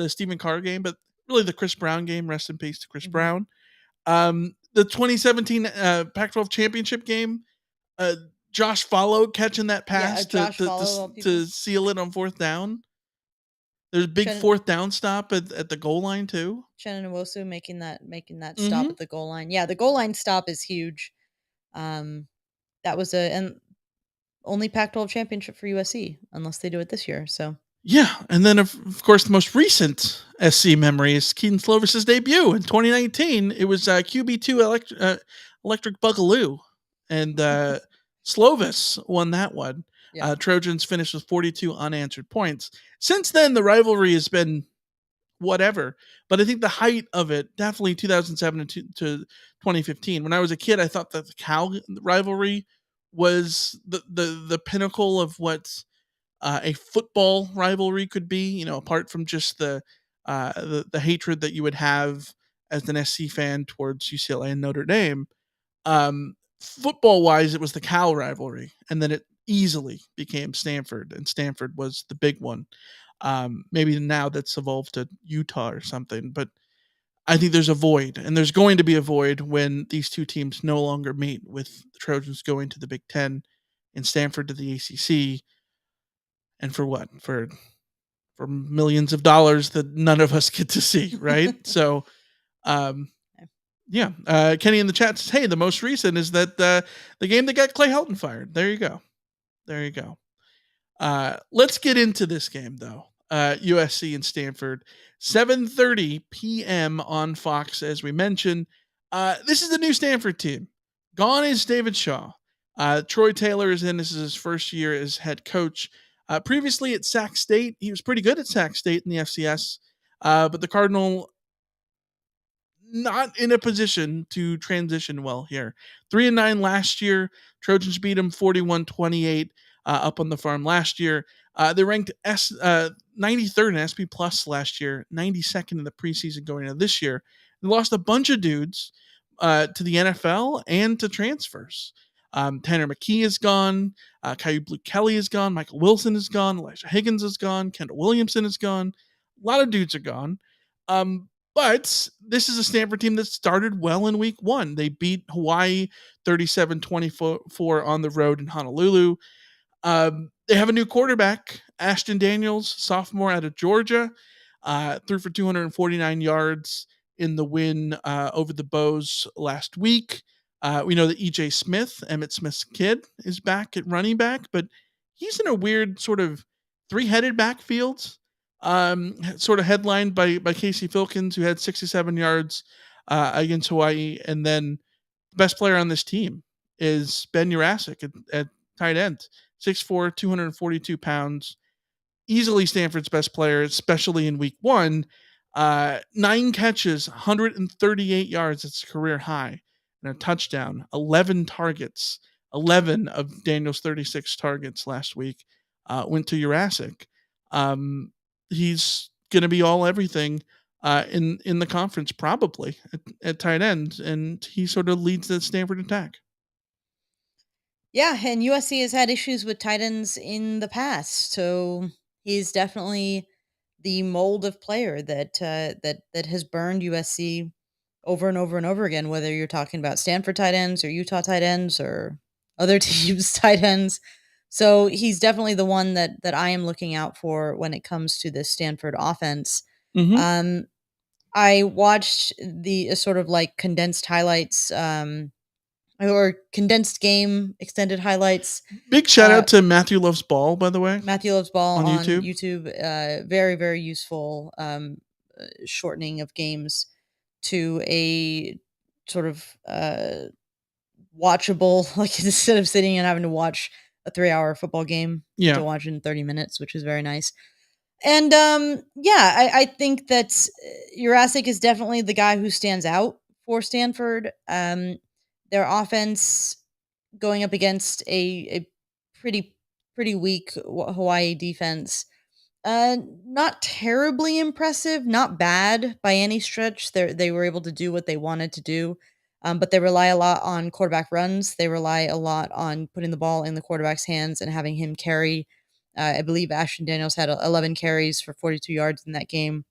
Stephen Carr game, but really the Chris Brown game. Rest in peace to Chris Brown. The 2017 Pac-12 championship game. Josh Follow catching that pass to seal it on fourth down. There's a big fourth down stop at the goal line too. Chenin Nwosu making that stop at the goal line. Yeah, the goal line stop is huge. That was an only Pac-12 championship for USC, unless they do it this year. So yeah, and then of course the most recent SC memory is Keaton Slovis's debut in 2019. It was QB2 Electric Bugaloo, and Slovis won that one. Yeah. Trojans finished with 42 unanswered points. Since then, the rivalry has been whatever, but I think the height of it definitely 2007 to 2015. When I was a kid, I thought that the Cal rivalry was the pinnacle of what a football rivalry could be. You know, apart from just the hatred that you would have as an SC fan towards UCLA and Notre Dame. Football wise, it was the Cal rivalry, and then it easily became Stanford, and Stanford was the big one. Maybe now that's evolved to Utah or something, but I think there's a void, and there's going to be a void when these two teams no longer meet, with the Trojans going to the Big Ten and Stanford to the ACC. And for what? For millions of dollars that none of us get to see, right? So, yeah. Kenny in the chat says, "Hey, the most recent is that the game that got Clay Helton fired." There you go. There you go. Let's get into this game though. USC and Stanford, 7:30 p.m. on Fox, as we mentioned. This is the new Stanford team. Gone is David Shaw. Troy Taylor is in. This is his first year as head coach. Previously at Sac State, he was pretty good at Sac State in the FCS, but the Cardinal not in a position to transition well here. 3-9 last year. Trojans beat him 41-28 up on the farm last year. They ranked 93rd in SP Plus last year, 92nd in the preseason going into this year. They lost a bunch of dudes to the NFL and to transfers. Tanner McKee is gone. Caillou Blue Kelly is gone. Michael Wilson is gone. Elijah Higgins is gone. Kendall Williamson is gone. A lot of dudes are gone. But this is a Stanford team that started well in week one. They beat Hawaii 37-24 on the road in Honolulu. They have a new quarterback, Ashton Daniels, sophomore out of Georgia, threw for 249 yards in the win over the Bows last week. We know that EJ Smith, Emmitt Smith's kid, is back at running back, but he's in a weird sort of three-headed backfield, sort of headlined by Casey Filkins, who had 67 yards against Hawaii. And then the best player on this team is Ben Jurasik at tight end, 6'4", 242 pounds. Easily Stanford's best player, especially in week one. 9 catches, 138 yards. It's a career high. And a touchdown, 11 targets. 11 of Daniel's 36 targets last week went to Jurasik. He's going to be all everything in the conference, probably at tight end, and he sort of leads the Stanford attack. Yeah, and USC has had issues with tight ends in the past, so he's definitely the mold of player that that has burned USC over and over and over again. Whether you're talking about Stanford tight ends or Utah tight ends or other teams' tight ends, so he's definitely the one that I am looking out for when it comes to this Stanford offense. Mm-hmm. I watched the sort of like condensed highlights. Or condensed game extended highlights. Big shout out to Matthew Loves Ball, by the way. Matthew Loves Ball on YouTube. Very, very useful shortening of games to a sort of watchable, like instead of sitting and having to watch a 3-hour football game, to watch in 30 minutes, which is very nice. And I think that Jurasik is definitely the guy who stands out for Stanford. Their offense going up against a pretty weak Hawaii defense. Not terribly impressive, not bad by any stretch. They were able to do what they wanted to do, but they rely a lot on quarterback runs. They rely a lot on putting the ball in the quarterback's hands and having him carry. I believe Ashton Daniels had 11 carries for 42 yards in that game.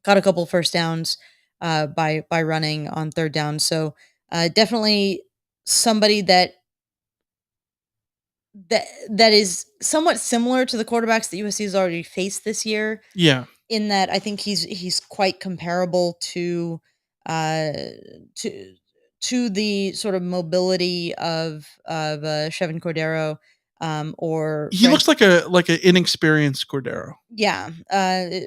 Got a couple first downs by running on third down. So definitely somebody that is somewhat similar to the quarterbacks that USC has already faced this year. Yeah. In that I think he's quite comparable to the sort of mobility of Chevin Cordero, or he looks like an inexperienced Cordero. Yeah,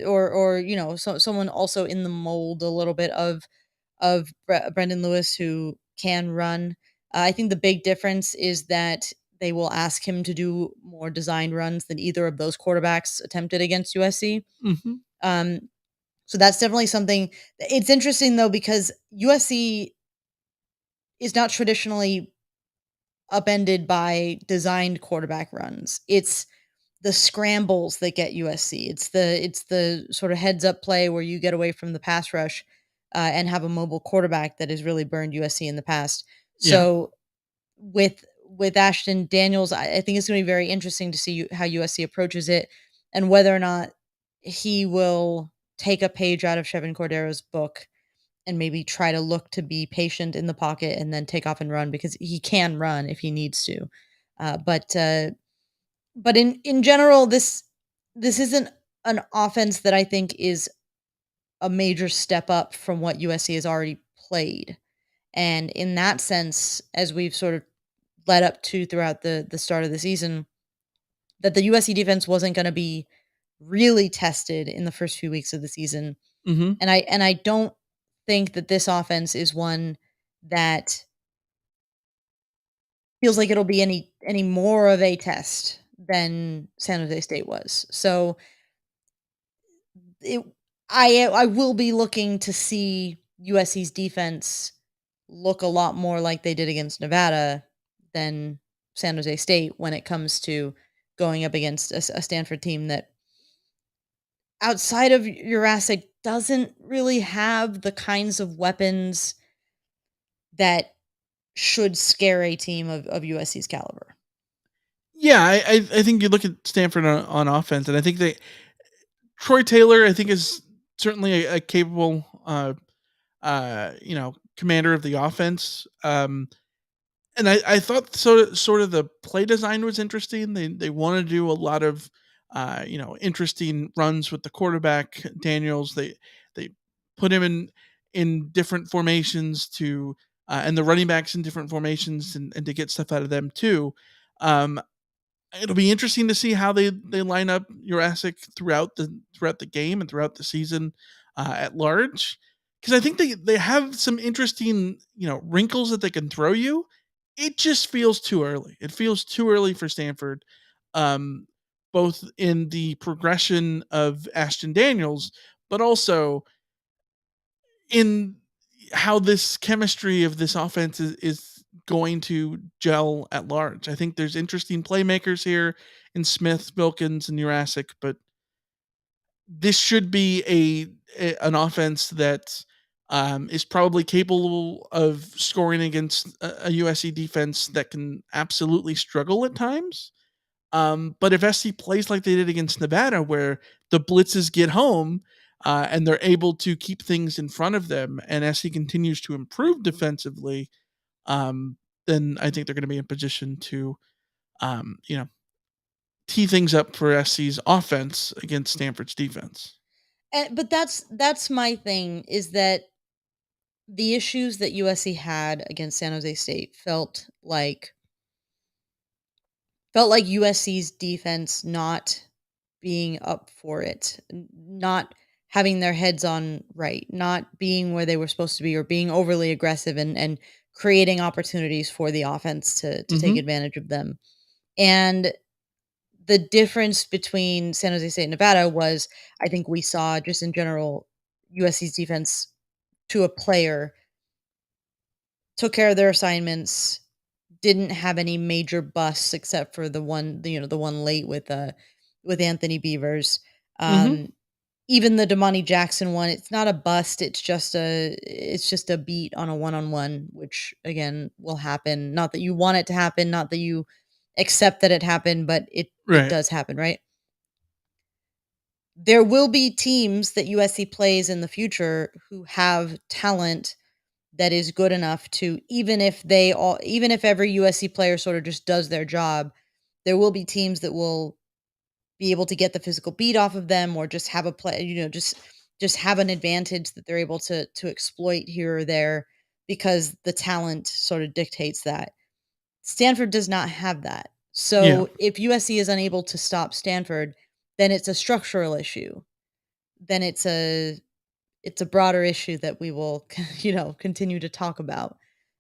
or someone also in the mold a little bit of Brendan Lewis, who can run. I think the big difference is that they will ask him to do more design runs than either of those quarterbacks attempted against USC. Mm-hmm. So that's definitely something. It's interesting though because USC is not traditionally upended by designed quarterback runs. It's the scrambles that get USC. It's the sort of heads up play where you get away from the pass rush and have a mobile quarterback that has really burned USC in the past. Yeah. So with Ashton Daniels, I think it's going to be very interesting to see how USC approaches it and whether or not he will take a page out of Chevin Cordero's book and maybe try to look to be patient in the pocket and then take off and run because he can run if he needs to. But in general, this isn't an offense that I think is a major step up from what USC has already played. And in that sense, as we've sort of led up to throughout the start of the season, that the USC defense wasn't going to be really tested in the first few weeks of the season. Mm-hmm. And I don't think that this offense is one that feels like it'll be any more of a test than San Jose State was. So it I will be looking to see USC's defense look a lot more like they did against Nevada than San Jose State when it comes to going up against a Stanford team that outside of Jurassic doesn't really have the kinds of weapons that should scare a team of USC's caliber. Yeah, I think you look at Stanford on offense, and I think Troy Taylor, I think, is certainly a capable, commander of the offense. And I thought sort of the play design was interesting. They want to do a lot of, interesting runs with the quarterback Daniels. They put him in different formations and the running backs in different formations and to get stuff out of them too. Um, It'll be interesting to see how they line up Jurassic throughout the game and throughout the season at large, because I think they have some interesting wrinkles that they can throw you. It just feels too early. It feels too early for Stanford, um, both in the progression of Ashton Daniels, but also in how this chemistry of this offense is going to gel at large. I think there's interesting playmakers here in Smith, Wilkins, and Jurassic, but this should be an offense that is probably capable of scoring against a USC defense that can absolutely struggle at times. But if SC plays like they did against Nevada, where the blitzes get home and they're able to keep things in front of them, and SC continues to improve defensively, um, then I think they're going to be in position to, um, you know, tee things up for SC's offense against Stanford's defense. But that's my thing is that the issues that USC had against San Jose State felt like USC's defense not being up for it, not having their heads on right, not being where they were supposed to be, or being overly aggressive and creating opportunities for the offense to take Mm-hmm. advantage of them. And the difference between San Jose State and Nevada was, I think we saw just in general, USC's defense to a player took care of their assignments, didn't have any major busts except for the one late with Anthony Beavers. Mm-hmm. Even the Damani Jackson one, it's not a bust, it's just a beat on a one-on-one, which again will happen. Not that you want it to happen, not that you accept that it happened, but it Right. does happen, right? There will be teams that USC plays in the future who have talent that is good enough to, even if every USC player sort of just does their job, there will be teams that will be able to get the physical beat off of them, or just have a play, just have an advantage that they're able to exploit here or there because the talent sort of dictates that. Stanford does not have that. Yeah. So if USC is unable to stop Stanford, then it's a structural issue. Then it's a broader issue that we will continue to talk about.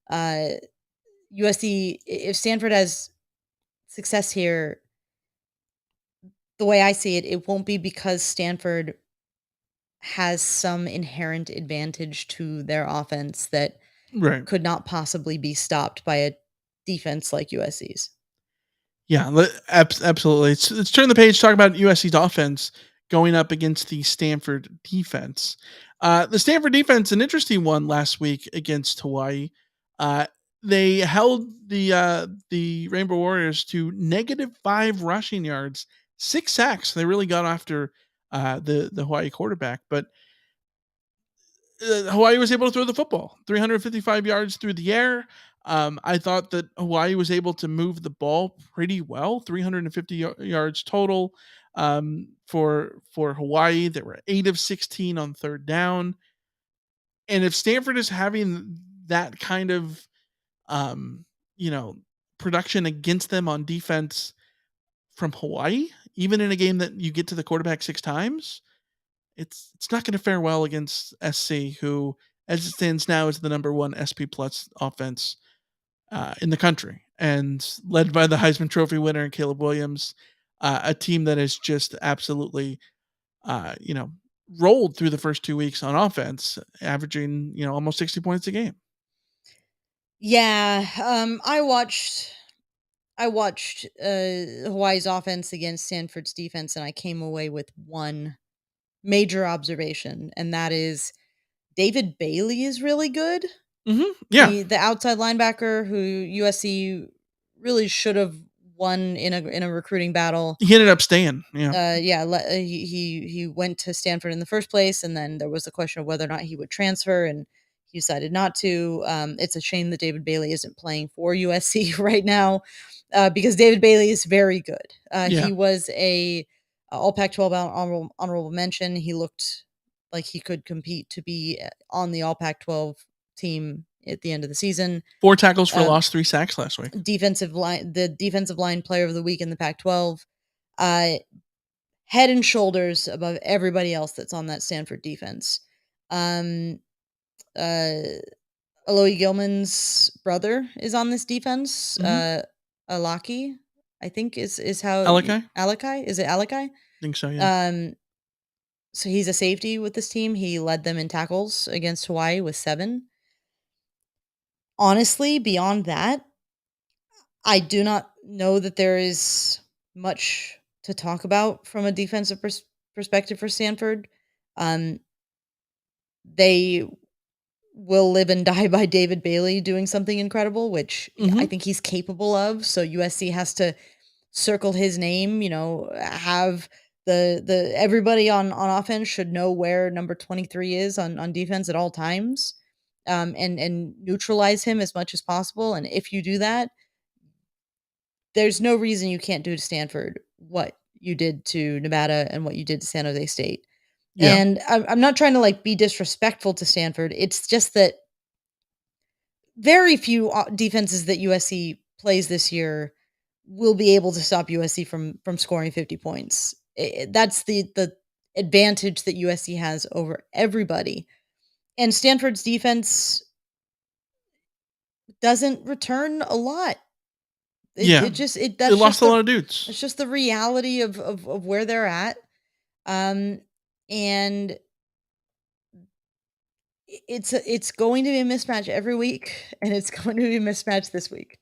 Uh, USC, if Stanford has success here, the way I see it, it won't be because Stanford has some inherent advantage to their offense that Right. could not possibly be stopped by a defense like USC's. Yeah, absolutely. Let's turn the page, talk about USC's offense going up against the Stanford defense. The Stanford defense, an interesting one last week against Hawaii. Uh, they held the Rainbow Warriors to -5 rushing yards, 6 sacks. They really got after the Hawaii quarterback, but Hawaii was able to throw the football 355 yards through the air. I thought that Hawaii was able to move the ball pretty well, 350 yards total for Hawaii. There were 8 of 16 on third down. And if Stanford is having that kind of um, you know production against them on defense from Hawaii, even in a game that you get to the quarterback 6 times, it's not going to fare well against SC, who, as it stands now, is the number one SP plus offense in the country, and led by the Heisman Trophy winner Caleb Williams, a team that has just absolutely, you know, rolled through the first 2 weeks on offense, averaging almost 60 points a game. Yeah, I watched Hawaii's offense against Stanford's defense, and I came away with one major observation, and that is David Bailey is really good. Yeah, The outside linebacker who USC really should have won in a recruiting battle. he ended up staying. Yeah, He went to Stanford in the first place, and then there was a question of whether or not he would transfer, and he decided not to. It's a shame that David Bailey isn't playing for USC right now, because David Bailey is very good. yeah. He was a All Pac-12 honorable mention. He looked like he could compete to be on the All Pac-12 team at the end of the season. 4 tackles for Um, loss, 3 sacks last week. the defensive line player of the week in the Pac-12, uh, head and shoulders above everybody else that's on that Stanford defense. Um, uh, Aloy Gilman's brother is on this defense. Alaki, I think is how Alakai? Alakai, is it Alakai? I think so. Yeah. So he's a safety with this team. He led them in tackles against Hawaii with 7. Honestly, beyond that, I do not know that there is much to talk about from a defensive perspective for Stanford. Um, they will live and die by David Bailey doing something incredible, which I think he's capable of. So USC has to circle his name. Have the everybody on offense should know where number 23 is on defense at all times, and neutralize him as much as possible. And if you do that, there's no reason you can't do to Stanford what you did to Nevada and what you did to San Jose State. Yeah. And I'm not trying to be disrespectful to Stanford. It's just that very few defenses that USC plays this year will be able to stop USC from scoring 50 points. That's the advantage that USC has over everybody. And Stanford's defense doesn't return a lot. It lost a lot of dudes. It's just the reality of where they're at. And it's going to be a mismatch every week, and it's going to be a mismatch this week.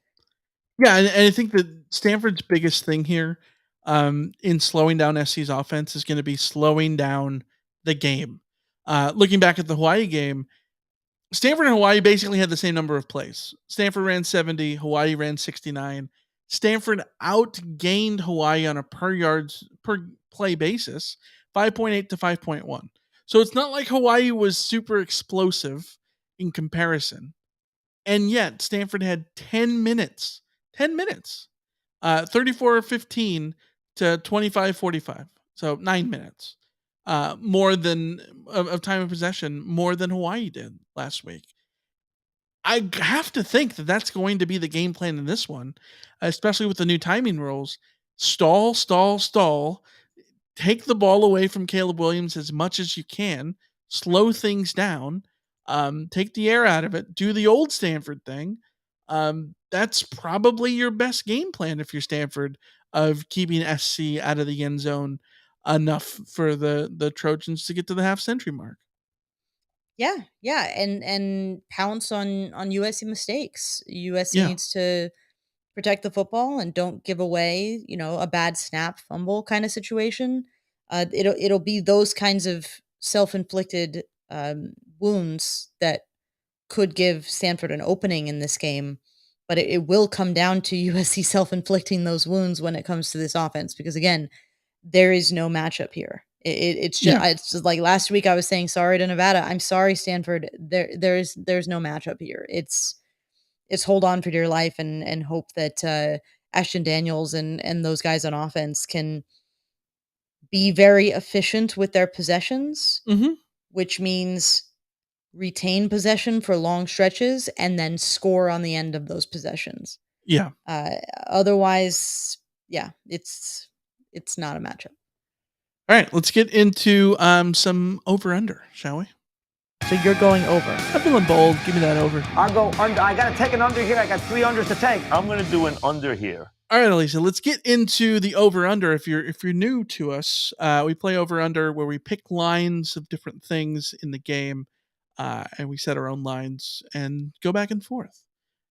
Yeah, and I think that Stanford's biggest thing here, in slowing down SC's offense, is going to be slowing down the game. Looking back at the Hawaii game, Stanford and Hawaii basically had the same number of plays. Stanford ran 70, Hawaii ran 69. Stanford outgained Hawaii on a per play basis, 5.8 to 5.1. So it's not like Hawaii was super explosive in comparison. And yet Stanford had 10 minutes, 34-15 to 25-45. So 9 minutes. More than of time of possession, more than Hawaii did last week. I have to think that that's going to be the game plan in this one, especially with the new timing rules. Stall. Take the ball away from Caleb Williams as much as you can. Slow things down. Take the air out of it. Do the old Stanford thing. that's probably your best game plan if you're Stanford, of keeping SC out of the end zone enough for the Trojans to get to the half century mark. Yeah, yeah, and pounce on USC mistakes. USC Yeah. needs to protect the football and don't give away, a bad snap fumble kind of situation. It'll be those kinds of self-inflicted wounds that could give Stanford an opening in this game, but it will come down to USC self-inflicting those wounds when it comes to this offense because again, there is no matchup here. Yeah. It's just like last week I was saying sorry to Nevada. I'm sorry Stanford. There's no matchup here. It's hold on for dear life and hope that Ashton Daniels and those guys on offense can be very efficient with their possessions, Mhm. which means retain possession for long stretches and then score on the end of those possessions. Yeah. Otherwise, yeah, it's not a matchup. All right, let's get into some over under, shall we? So you're going over. I'm feeling bold. Give me that over. I'll go under. I got to take an under here. I got 3 unders to take. I'm going to do an under here. All right, Elisa, let's get into the over under. If you're new to us, we play over under where we pick lines of different things in the game, and we set our own lines and go back and forth.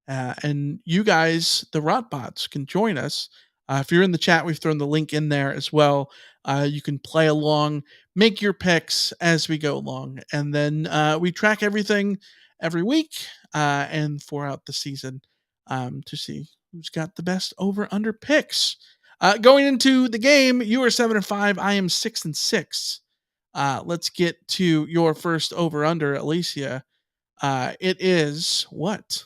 And you guys, the Rotbots, can join us. If you're in the chat, we've thrown the link in there as well. You can play along, make your picks as we go along, and then we track everything every week and throughout the season to see who's got the best over/under picks. Going into the game, you are 7-5. I am 6-6. Let's get to your first over/under, Alicia. It is what?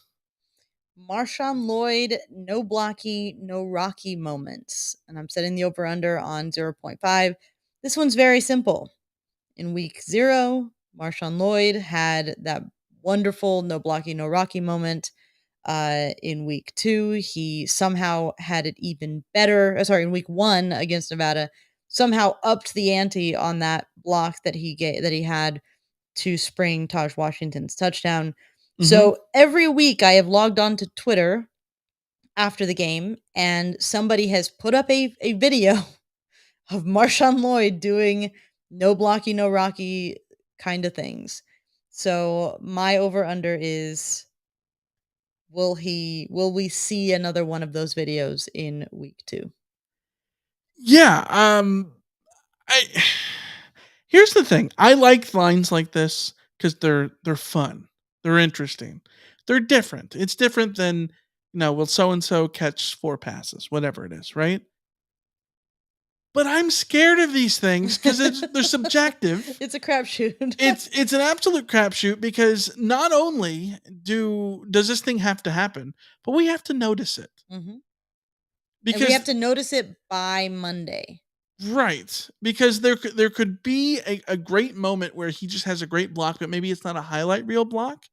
Marshawn Lloyd, no blocky, no rocky moments. And I'm setting the over-under on 0.5. This one's very simple. In week 0, Marshawn Lloyd had that wonderful no blocky, no rocky moment. In week 2, he somehow had it even better. In week 1 against Nevada, somehow upped the ante on that block that he had to spring Taj Washington's touchdown. So every week I have logged on to Twitter after the game and somebody has put up a video of Marshawn Lloyd doing no blocky, no rocky kind of things. So my over-under is, will we see another one of those videos in week 2? Yeah. Here's the thing. I like lines like this because they're fun. They're interesting. They're different. It's different than, will so-and-so catch 4 passes, whatever it is, right? But I'm scared of these things because they're subjective. It's a crapshoot. It's an absolute crapshoot because not only does this thing have to happen, but we have to notice it. Mm-hmm. Because and we have to notice it by Monday. Right. Because there could be a great moment where he just has a great block, but maybe it's not a highlight reel block.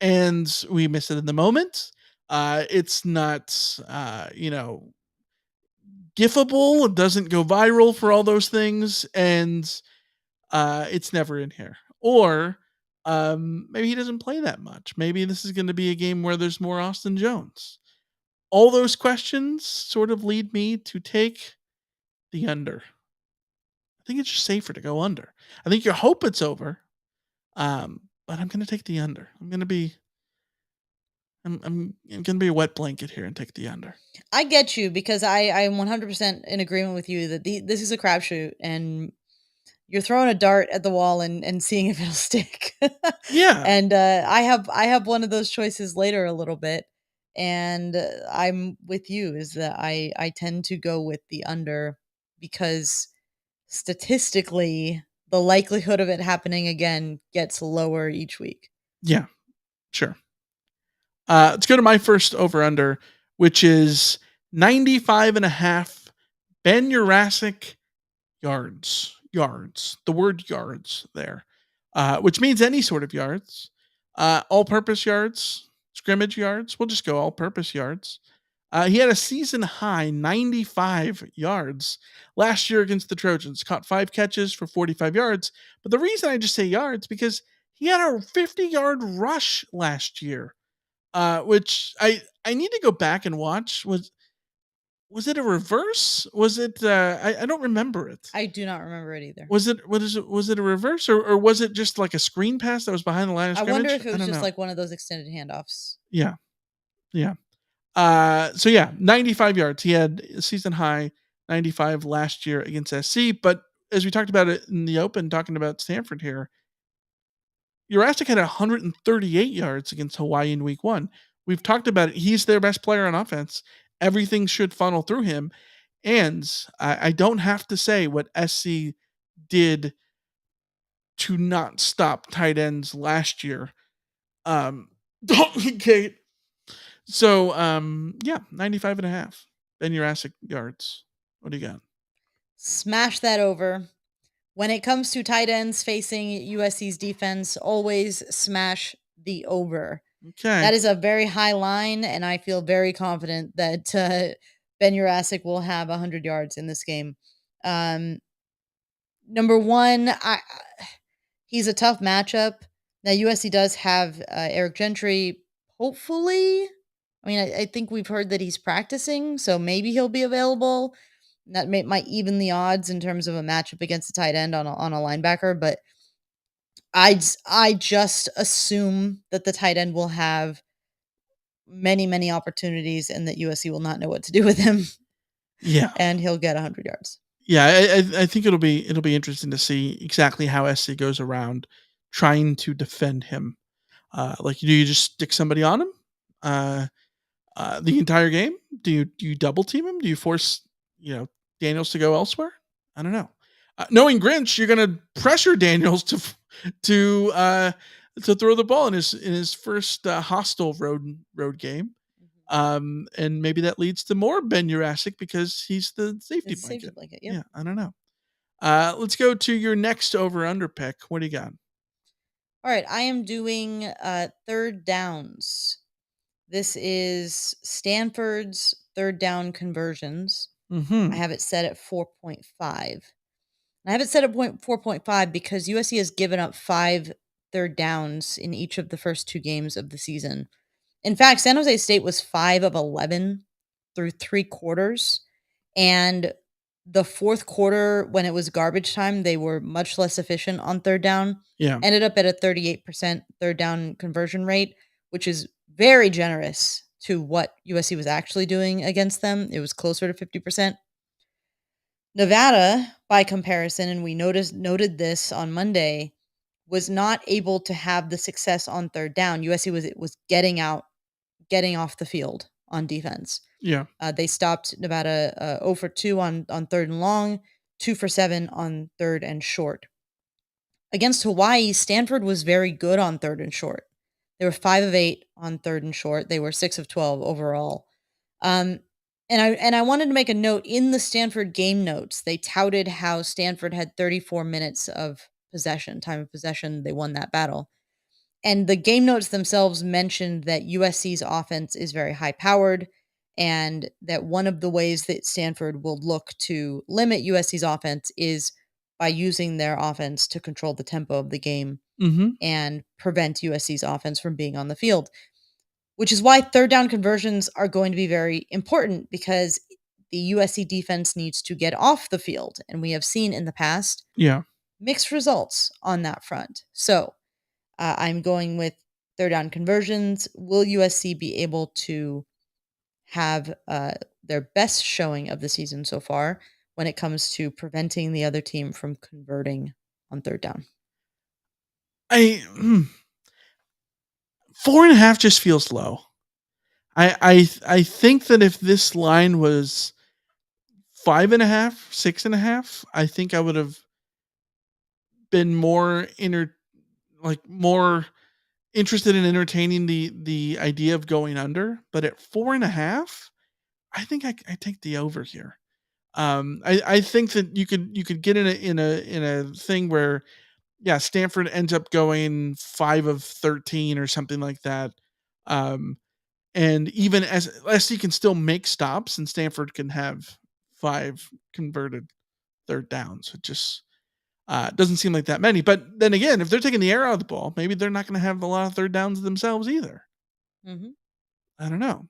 And we miss it in the moment. It's not, gifable. It doesn't go viral for all those things. And it's never in here. Or maybe he doesn't play that much. Maybe this is going to be a game where there's more Austin Jones. All those questions sort of lead me to take the under. I think it's just safer to go under. I think you hope it's over, but I'm going to take the under. I'm going to be a wet blanket here and take the under. I get you because I'm 100% in agreement with you that this is a crapshoot and you're throwing a dart at the wall and seeing if it'll stick. Yeah. And I have one of those choices later a little bit. And I'm with you is that I tend to go with the under because statistically the likelihood of it happening again gets lower each week. Yeah, sure. Let's go to my first over under, which is 95.5 Ben Jurassic yards. The word yards there, which means any sort of yards, all-purpose yards, scrimmage yards. We'll just go all-purpose yards. He had a season high 95 yards last year against the Trojans. Caught 5 catches for 45 yards. But the reason I just say yards because he had a 50-yard rush last year which I need to go back and watch. Was it a reverse? Was it? I don't remember it. I do not remember it either. Was it? What is it? Was it a reverse or was it just like a screen pass that was behind the line of I scrimmage? wonder if it was don't just know. like one of those extended handoffs. Yeah, yeah. So yeah, 95 yards. He had a season high 95 last year against SC. But as we talked about it in the open, talking about Stanford here, Jurassic had 138 yards against Hawaii in week 1. We've talked about it. He's their best player on offense. Everything should funnel through him. And I don't have to say what SC did to not stop tight ends last year. Okay. So, yeah, 95 and a half. Ben Jurassic yards. What do you got? Smash that over. When it comes to tight ends facing USC's defense, always smash the over. Okay. That is a very high line, and I feel very confident that Ben Jurassic will have 100 yards in this game. Number one, he's a tough matchup. Now, USC does have Eric Gentry, hopefully. I mean, I think we've heard that he's practicing, so maybe he'll be available. That might even the odds in terms of a matchup against a tight end on a linebacker, but I just assume that the tight end will have many opportunities and that USC will not know what to do with him. Yeah. And he'll get 100 yards. Yeah, I think it'll be interesting to see exactly how SC goes around trying to defend him. Like, do you just stick somebody on him the entire game? Do you double team him? Do you force Daniels to go elsewhere? I don't know. Knowing Grinch, you're going to pressure Daniels to throw the ball in his first hostile road game. And maybe that leads to more Ben Jurassic because he's the safety blanket. Yep. Yeah, I don't know. Let's go to your next over-under pick. What do you got? All right, I am doing third downs. This is Stanford's third down conversions. I have it set at 4.5. I have it set at 4.5 because USC has given up 5 third downs in each of the first 2 games of the season. In fact, San Jose State was 5 of 11 through 3 quarters. And the fourth quarter, when it was garbage time, they were much less efficient on third down. Yeah. Ended up at a 38% third down conversion rate, which is very generous to what USC was actually doing against them. It was closer to 50%. Nevada, by comparison, and we noted this on Monday, was not able to have the success on third down. USC was getting off the field on defense. Yeah. They stopped Nevada 0 for 2 on third and long, 2 for 7 on third and short. Against Hawaii, Stanford was very good on third and short. They were 5 of 8 on third and short. They were 6 of 12 overall. And I wanted to make a note in the Stanford game notes. They touted how Stanford had 34 minutes of time of possession. They won that battle. And the game notes themselves mentioned that USC's offense is very high powered and that one of the ways that Stanford will look to limit USC's offense is by using their offense to control the tempo of the game and prevent USC's offense from being on the field. Which is why third down conversions are going to be very important because the USC defense needs to get off the field. And we have seen in the past mixed results on that front. So I'm going with third down conversions. Will USC be able to have their best showing of the season so far when it comes to preventing the other team from converting on third down? 4.5 just feels low. I think that if this line was 5.5, 6.5, I think I would have been more interested in entertaining the idea of going under. But at 4.5, I think I take the over here. I think that you could get in a thing where Stanford ends up going 5 of 13 or something like that. And even as SC can still make stops and Stanford can have 5 converted third downs. It just doesn't seem like that many. But then again, if they're taking the air out of the ball, maybe they're not going to have a lot of third downs themselves either. I don't know.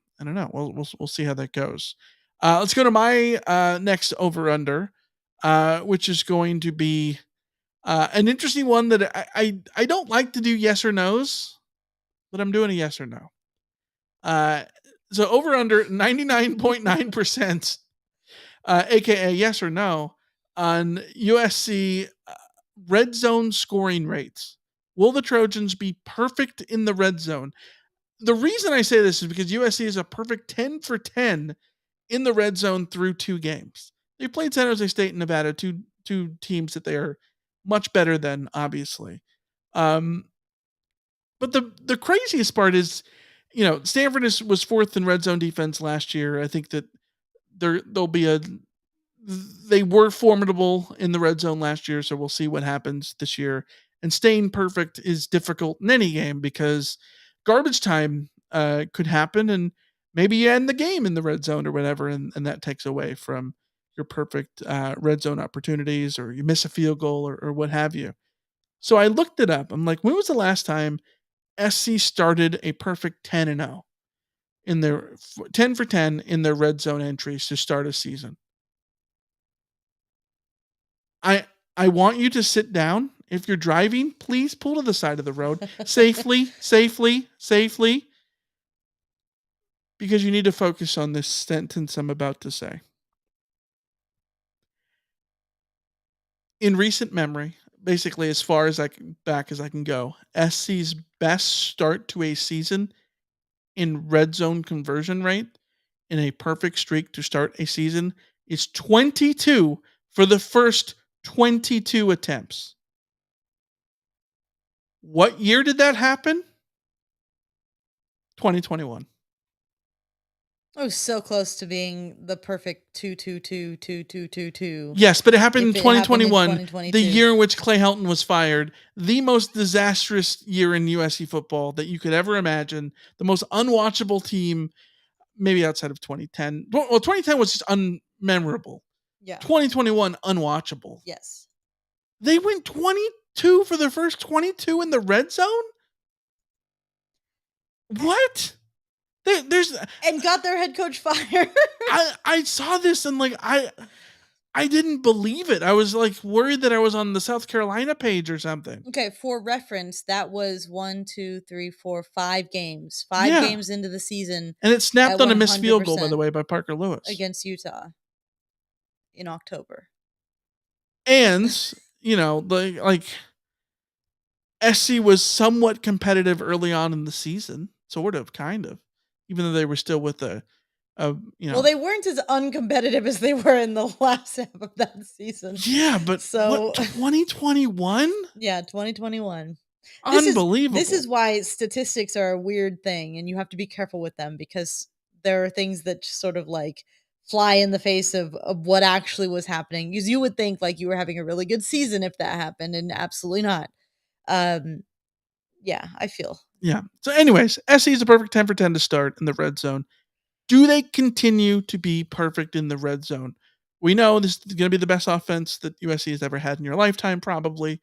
We'll see how that goes. Let's go to my next over under, which is going to be an interesting one that I don't like to do yes or no's, but I'm doing a yes or no. So over under 99.9%, aka yes or no, on USC red zone scoring rates. Will the Trojans be perfect in the red zone? The reason I say this is because USC is a perfect 10 for 10 in the red zone through 2 games. They played San Jose State and Nevada, two teams that they are much better than, obviously. But the craziest part is, Stanford was 4th in red zone defense last year. I think that they were formidable in the red zone last year, so we'll see what happens this year. And staying perfect is difficult in any game because garbage time could happen, and maybe you end the game in the red zone or whatever, and that takes away from your perfect red zone opportunities, or you miss a field goal or what have you. So I looked it up. I'm like, when was the last time SC started a perfect 10-0 in their 10 for 10 in their red zone entries to start a season? I want you to sit down. If you're driving, please pull to the side of the road safely, because you need to focus on this sentence I'm about to say. In recent memory, basically as far as back as I can go, SC's best start to a season in red zone conversion rate in a perfect streak to start a season is 22 for the first 22 attempts. What year did that happen? 2021. Oh, so close to being the perfect 2-2-2-2-2-2-2. Yes, but it happened in If it happened in 2021, 2022. the year in which Clay Helton was fired, the most disastrous year in USC football that you could ever imagine, the most unwatchable team, maybe outside of 2010. Well, 2010 was just unmemorable. Yeah. 2021, unwatchable. Yes. They went 22 for their first 22 in the red zone? What? There's And got their head coach fired. I saw this and I didn't believe it. I was worried that I was on the South Carolina page or something. Okay, for reference, that was 5 games. 5 Yeah. games into the season. And it snapped at on a missed field goal, by 100% the way, by Parker Lewis. against Utah in October. And, SC was somewhat competitive early on in the season. Sort of, kind of. Even though they were still with Well, they weren't as uncompetitive as they were in the last half of that season. Yeah, but So 2021? Yeah, 2021. Unbelievable. This is why statistics are a weird thing, and you have to be careful with them because there are things that just sort of fly in the face of what actually was happening. Because you would think you were having a really good season if that happened, and absolutely not. Yeah, I feel. Yeah. So anyways, SC is a perfect 10 for 10 to start in the red zone. Do they continue to be perfect in the red zone? We know this is going to be the best offense that USC has ever had in your lifetime, probably.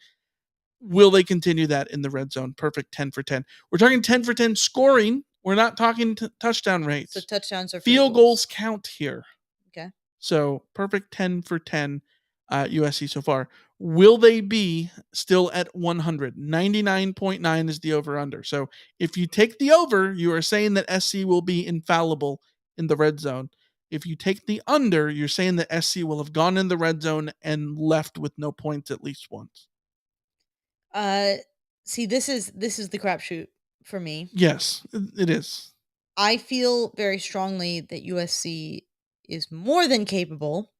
Will they continue that in the red zone? Perfect 10 for 10. We're talking 10 for 10 scoring. We're not talking touchdown rates. So touchdowns are field goals count here. Okay. So perfect 10 for 10 USC so far. Will they be still at 100? 99.9 is the over-under. So if you take the over, you are saying that SC will be infallible in the red zone. If you take the under, you're saying that SC will have gone in the red zone and left with no points at least once. See, this is the crapshoot for me. Yes, it is. I feel very strongly that USC is more than capable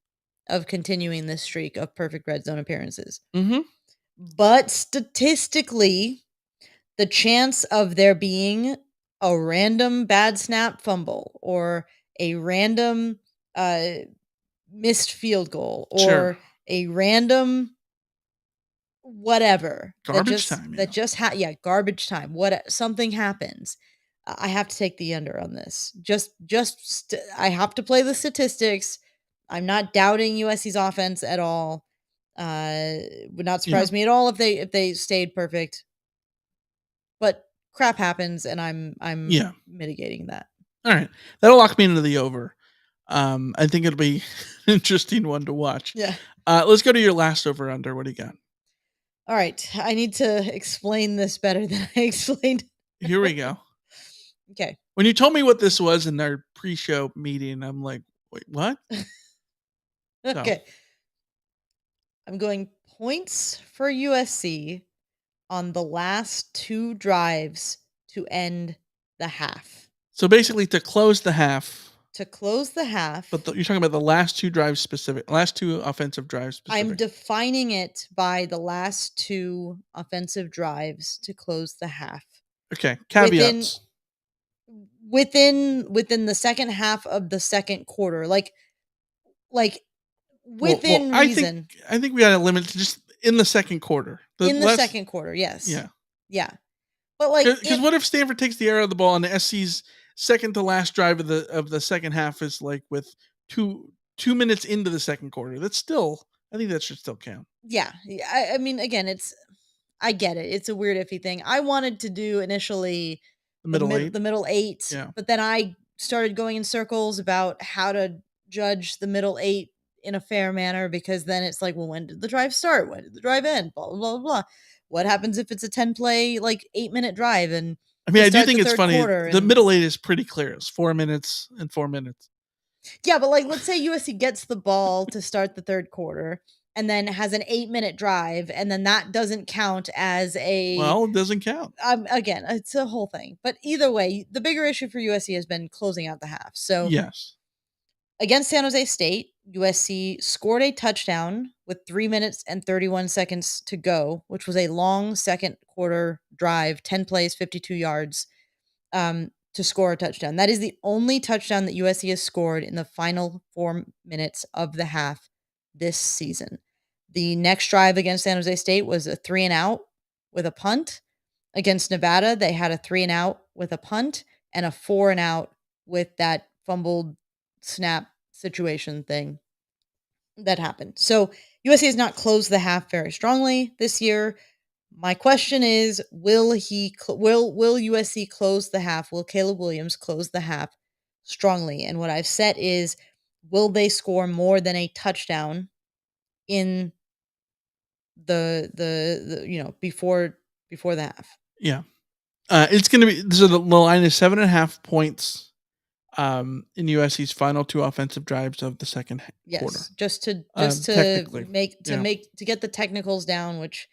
of continuing this streak of perfect red zone appearances. Mm-hmm. But statistically, the chance of there being a random bad snap fumble or a random missed field goal or a random whatever garbage time garbage time, something happens, I have to take the under on this. I have to play the statistics. I'm not doubting USC's offense at all. Would not surprise me at all if they stayed perfect, but crap happens and I'm mitigating that. All right. That'll lock me into the over. I think it'll be an interesting one to watch. Yeah. Let's go to your last over under. What do you got? All right. I need to explain this better than I explained. Here we go. Okay. When you told me what this was in our pre-show meeting, I'm like, wait, what? Okay. I'm going points for USC on the last 2 drives to end the half. So basically, to close the half. To close the half. But you're talking about the last 2 drives specific, last 2 offensive drives specific. I'm defining it by the last 2 offensive drives to close the half. Okay, caveats. Within the second half of the second quarter, like within reason. I think we got to limit to just in the second quarter. The second quarter, yes. Yeah. But because what if Stanford takes the air out of the ball and the SC's second to last drive of the second half is like with 2 minutes into the second quarter? That's still, I think that should still count. Yeah. I mean, again, I get it. It's a weird iffy thing. I wanted to do initially the middle 8, but then I started going in circles about how to judge the middle 8 in a fair manner, because then it's like, well, when did the drive start? When did the drive end? Blah, blah, blah, blah. What happens if it's a 10-play, 8-minute drive? And I mean, I do think it's funny. The middle 8 is pretty clear. It's 4 minutes and 4 minutes. Yeah, but let's say USC gets the ball to start the third quarter and then has an 8-minute drive, and then that doesn't count as a... Well, it doesn't count. Again, it's a whole thing. But either way, the bigger issue for USC has been closing out the half. So yes. Against San Jose State, USC scored a touchdown with 3 minutes and 31 seconds to go, which was a long second quarter drive, 10 plays, 52 yards, to score a touchdown. That is the only touchdown that USC has scored in the final 4 minutes of the half this season. The next drive against San Jose State was a 3-and-out with a punt. Against Nevada, they had a 3-and-out with a punt and a 4-and-out with that fumbled snap situation thing that happened. So USC has not closed the half very strongly this year. My question is, will USC close the half? Will Caleb Williams close the half strongly? And what I've set is, will they score more than a touchdown in the before the half? Yeah. It's going to be, so the line is 7.5 points in USC's final 2 offensive drives of the second quarter. Just to get the technicals down, which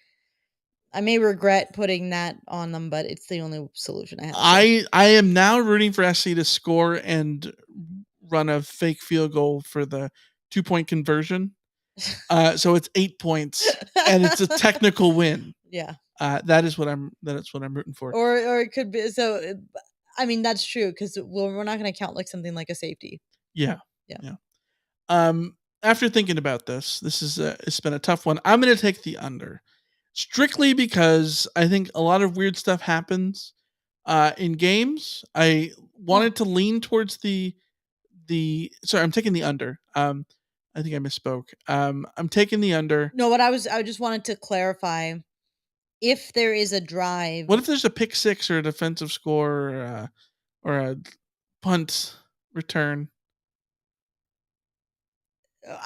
I may regret putting that on them, but it's the only solution I have. I am now rooting for SC to score and run a fake field goal for the 2-point conversion. So it's 8 points and it's a technical win. Yeah. That's what I'm rooting for. Or it could be, so I mean, that's true, because we're not going to count something like a safety. Yeah. After thinking about this is it's been a tough one. I'm going to take the under, strictly because I think a lot of weird stuff happens in games. I wanted to lean towards sorry, I'm taking the under. I think I misspoke. I'm taking the under. No, I just wanted to clarify. If there is a drive, what if there's a pick six or a defensive score or a punt return?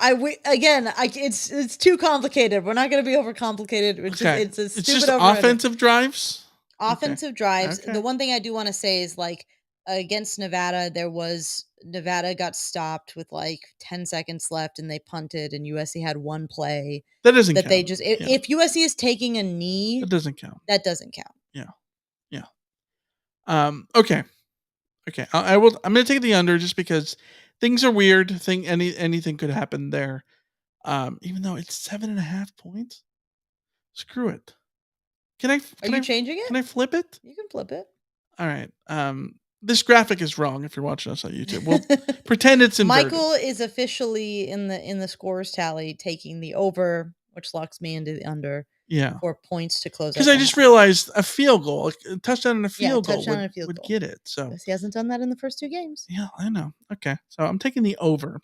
It's too complicated. We're not going to be overcomplicated. It's just offensive drives. Offensive drives. Okay. The one thing I do want to say is, against Nevada, Nevada got stopped with 10 seconds left and they punted, and USC had one play. That doesn't count. They just, if USC is taking a knee, that doesn't count. That doesn't count. Yeah. Okay. I'm going to take the under just because things are weird. Anything could happen there. Even though it's 7.5 points. Screw it. Are you changing it? Can I flip it? You can flip it. All right. This graphic is wrong if you're watching us on YouTube. We'll pretend it's inverted. Michael is officially in the scores tally taking the over, which locks me into the under. Yeah. For points to close. Because I just realized a field goal, a touchdown and a field goal would get it. So he hasn't done that in the first 2 games. Yeah, I know. Okay. So I'm taking the over.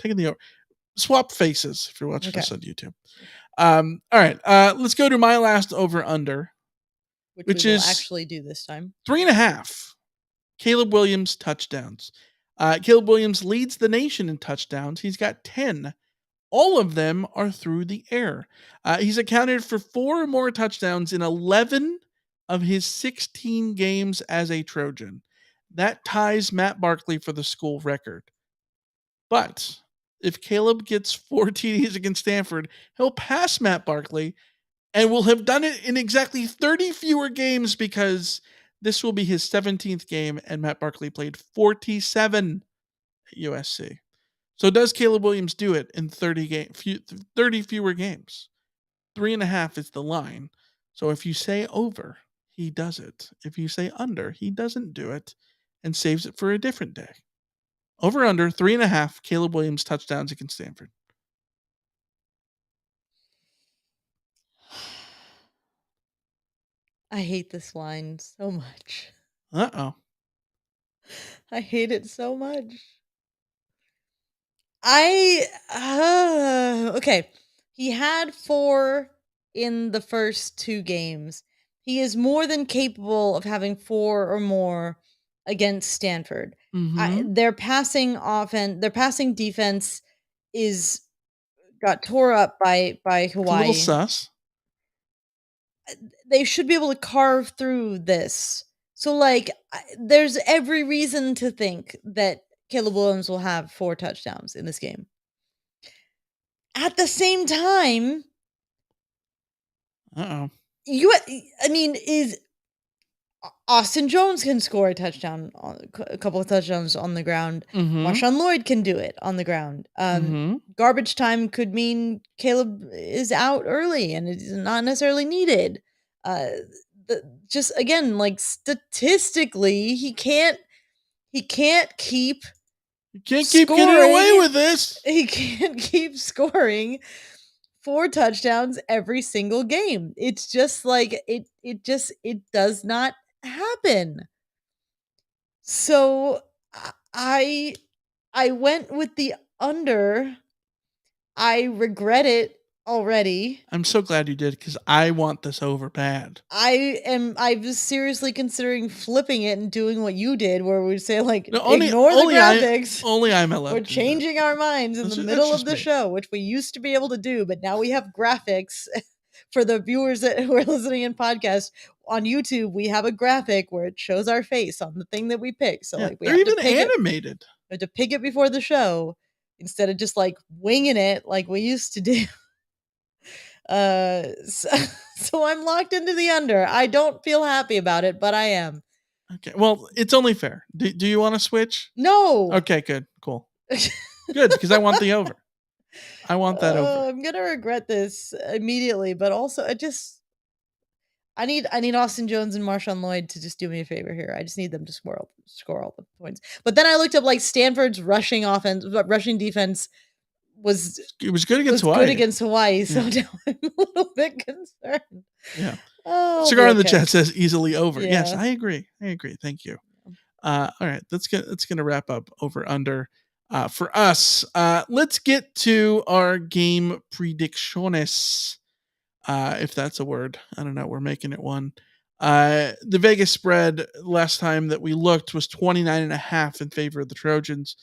Swap faces if you're watching us on YouTube. All right. Let's go to my last over under. Which we will actually do this time. 3.5. Caleb Williams touchdowns. Caleb Williams leads the nation in touchdowns. He's got 10. All of them are through the air. He's accounted for 4 more touchdowns in 11 of his 16 games as a Trojan. That ties Matt Barkley for the school record. But if Caleb gets 4 TDs against Stanford, he'll pass Matt Barkley and will have done it in exactly 30 fewer games because this will be his 17th game and Matt Barkley played 47 at USC. So does Caleb Williams do it in 30 fewer games? 3.5 is the line. So if you say over, he does it. If you say under, he doesn't do it and saves it for a different day. Over under 3.5 Caleb Williams touchdowns against Stanford. I hate this line so much. Uh-oh. I hate it so much. Okay. He had 4 in the first 2 games. He is more than capable of having 4 or more against Stanford. Their passing defense got tore up by It's a Hawaii. little sus. They should be able to carve through this. So, there's every reason to think that Caleb Williams will have 4 touchdowns in this game. At the same time, Uh-oh. Austin Jones can score a touchdown, a couple of touchdowns on the ground. Marshawn Lloyd can do it on the ground. Garbage time could mean Caleb is out early and it's not necessarily needed. Statistically, he can't keep. You can't keep getting away with this. He can't keep scoring 4 touchdowns every single game. It's just it does not happen. So I went with the under. I regret it already. I'm so glad you did because I want this over bad. I was seriously considering flipping it and doing what you did, where we say ignore the graphics. Only I'm allowed. We're changing our minds in the middle of the show, which we used to be able to do, but now we have graphics. For the viewers who are listening in podcast on YouTube, we have a graphic where it shows our face on the thing that we pick. So they're even animated. We have to pick it before the show instead of just winging it like we used to do. So I'm locked into the under. I don't feel happy about it, but I am. Okay. Well, it's only fair. Do you want to switch? No. Okay, good. Cool. Good, because I want the over. I want that over. I'm going to regret this immediately, but also I need Austin Jones and Marshawn Lloyd to just do me a favor here. I just need them to score all the points. But then I looked up Stanford's rushing defense was good against Hawaii. So now I'm a little bit concerned. Yeah. Oh, Cigar in the chat says easily over. Yeah. Yes, I agree. Thank you. All right, that's gonna wrap up over under for us. Let's get to our game predicciones. If that's a word. I don't know. We're making it one. The Vegas spread last time that we looked was 29.5 in favor of the Trojans.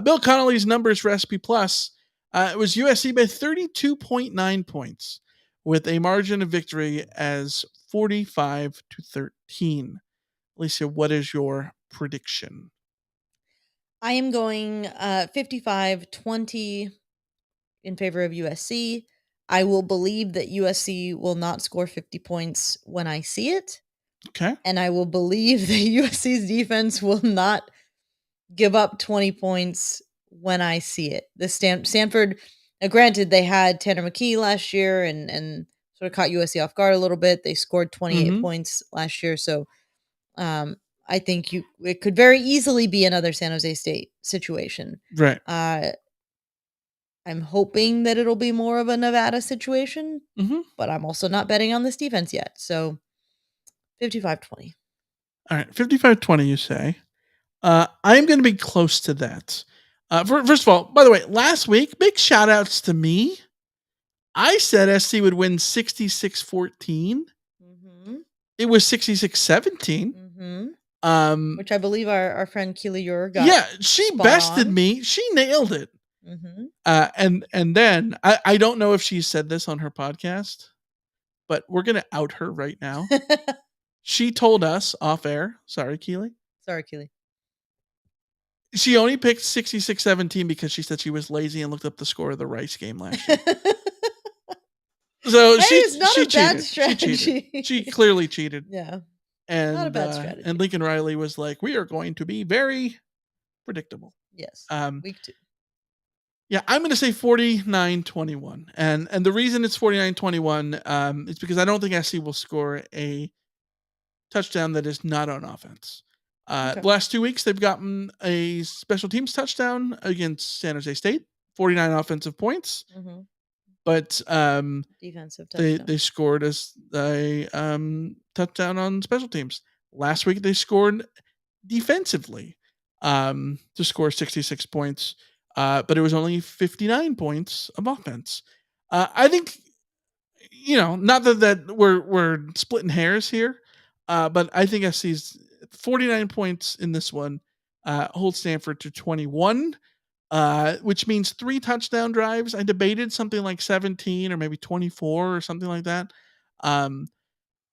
Bill Connolly's numbers for SP Plus. It was USC by 32.9 points with a margin of victory as 45-13. Alicia, what is your prediction? I am going 55-20 in favor of USC. I will believe that USC will not score 50 points when I see it. Okay. And I will believe that USC's defense will not give up 20 points when I see it. The Stanford, granted, they had Tanner McKee last year and sort of caught USC off guard a little bit. They scored 28 points last year. So I think it could very easily be another San Jose State situation. Right. I'm hoping that it'll be more of a Nevada situation, but I'm also not betting on this defense yet. So 55-20. All right. 55-20, you say. I'm going to be close to that. First of all, by the way, last week, big shout outs to me. I said SC would win 66-14. It was 66-17. Which I believe our friend Keely Ure got. Yeah, she spot bested on. me. She nailed it. And then I don't know if she said this on her podcast, but we're gonna out her right now. She told us off air. Sorry, Keely. Sorry, Keely. She only picked 66-17 because she said she was lazy and looked up the score of the Rice game last year. So Hey, it's not a bad strategy. She clearly cheated. Yeah. And Not a bad strategy. And Lincoln Riley was like, "We are going to be very predictable." Yes. Week 2. Yeah, I'm going to say 49-21. And the reason it's 49-21 is because I don't think SC will score a touchdown that is not on offense. Okay. The last 2 weeks, they've gotten a special teams touchdown against San Jose State, 49 offensive points. But defensive touchdown. They scored a touchdown on special teams. Last week, they scored defensively to score 66 points. But it was only 59 points of offense. I think, not that we're splitting hairs here, but I think SC's 49 points in this one holds Stanford to 21, which means 3 touchdown drives. I debated something like 17 or maybe 24 or something like that. I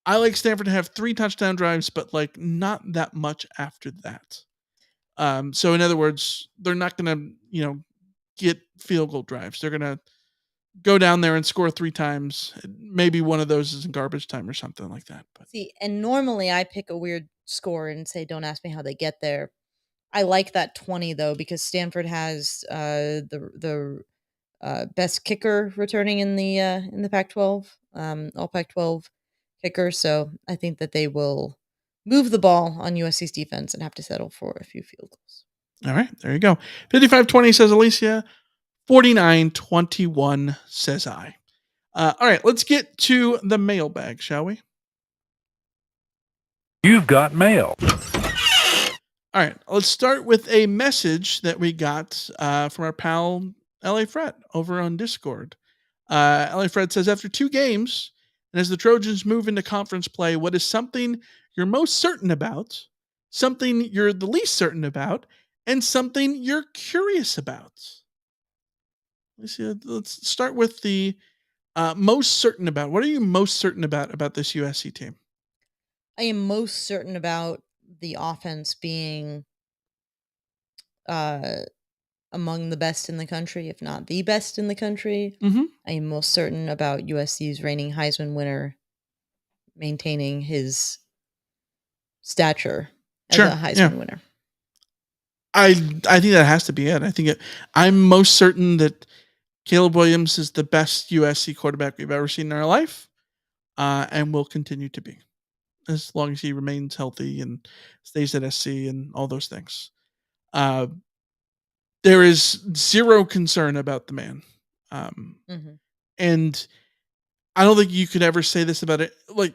like Stanford to have 3 touchdown drives, but like not that much after that. So in other words, they're not going to, get field goal drives. They're going to go down there and score 3 times. Maybe one of those is in garbage time or something like that. But see, and normally I pick a weird score and say, don't ask me how they get there. I like that 20 though, because Stanford has the best kicker returning in the Pac-12, all Pac-12 kicker. So I think that they will move the ball on USC's defense and have to settle for a few field goals. All right, there you go. 55-20 says Alicia. 49-21 says I. All right, let's get to the mailbag, shall we? You've got mail. All right, let's start with a message that we got from our pal LA Fred over on Discord. LA Fred says, after 2 games, and as the Trojans move into conference play, what is something you're most certain about, something you're the least certain about, and something you're curious about? Let's start with the most certain about. What are you most certain about this USC team? I am most certain about the offense being among the best in the country, if not the best in the country. I am most certain about USC's reigning Heisman winner maintaining his stature as a Heisman winner. I think that has to be it. I'm most certain that Caleb Williams is the best USC quarterback we've ever seen in our life, and will continue to be as long as he remains healthy and stays at SC and all those things. There is zero concern about the man. And I don't think you could ever say this about it. Like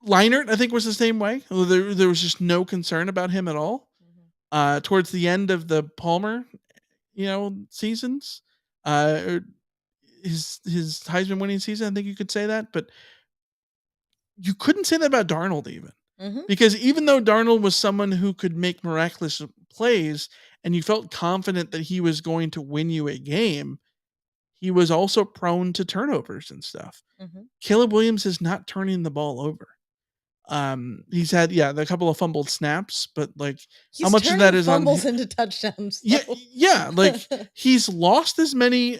Leinart, I think, was the same way. There was just no concern about him at all. Towards the end of the Palmer, seasons, or his Heisman winning season, I think you could say that, but you couldn't say that about Darnold even. Because even though Darnold was someone who could make miraculous plays and you felt confident that he was going to win you a game, he was also prone to turnovers and stuff. Caleb Williams is not turning the ball over. He's had a couple of fumbled snaps, but like how much of that is fumbles into touchdowns? Like he's lost as many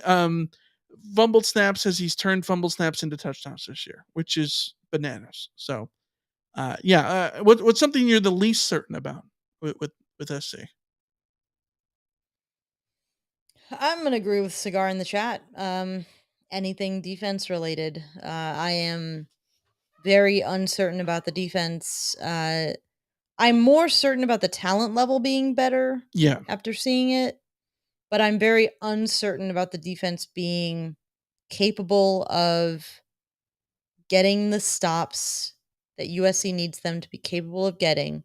fumbled snaps as he's turned fumbled snaps into touchdowns this year, which is bananas. So what's something you're the least certain about with SC? I'm gonna agree with Cigar in the chat. Anything defense related. I am very uncertain about the defense. I'm more certain about the talent level being better after seeing it, but I'm very uncertain about the defense being capable of getting the stops that USC needs them to be capable of getting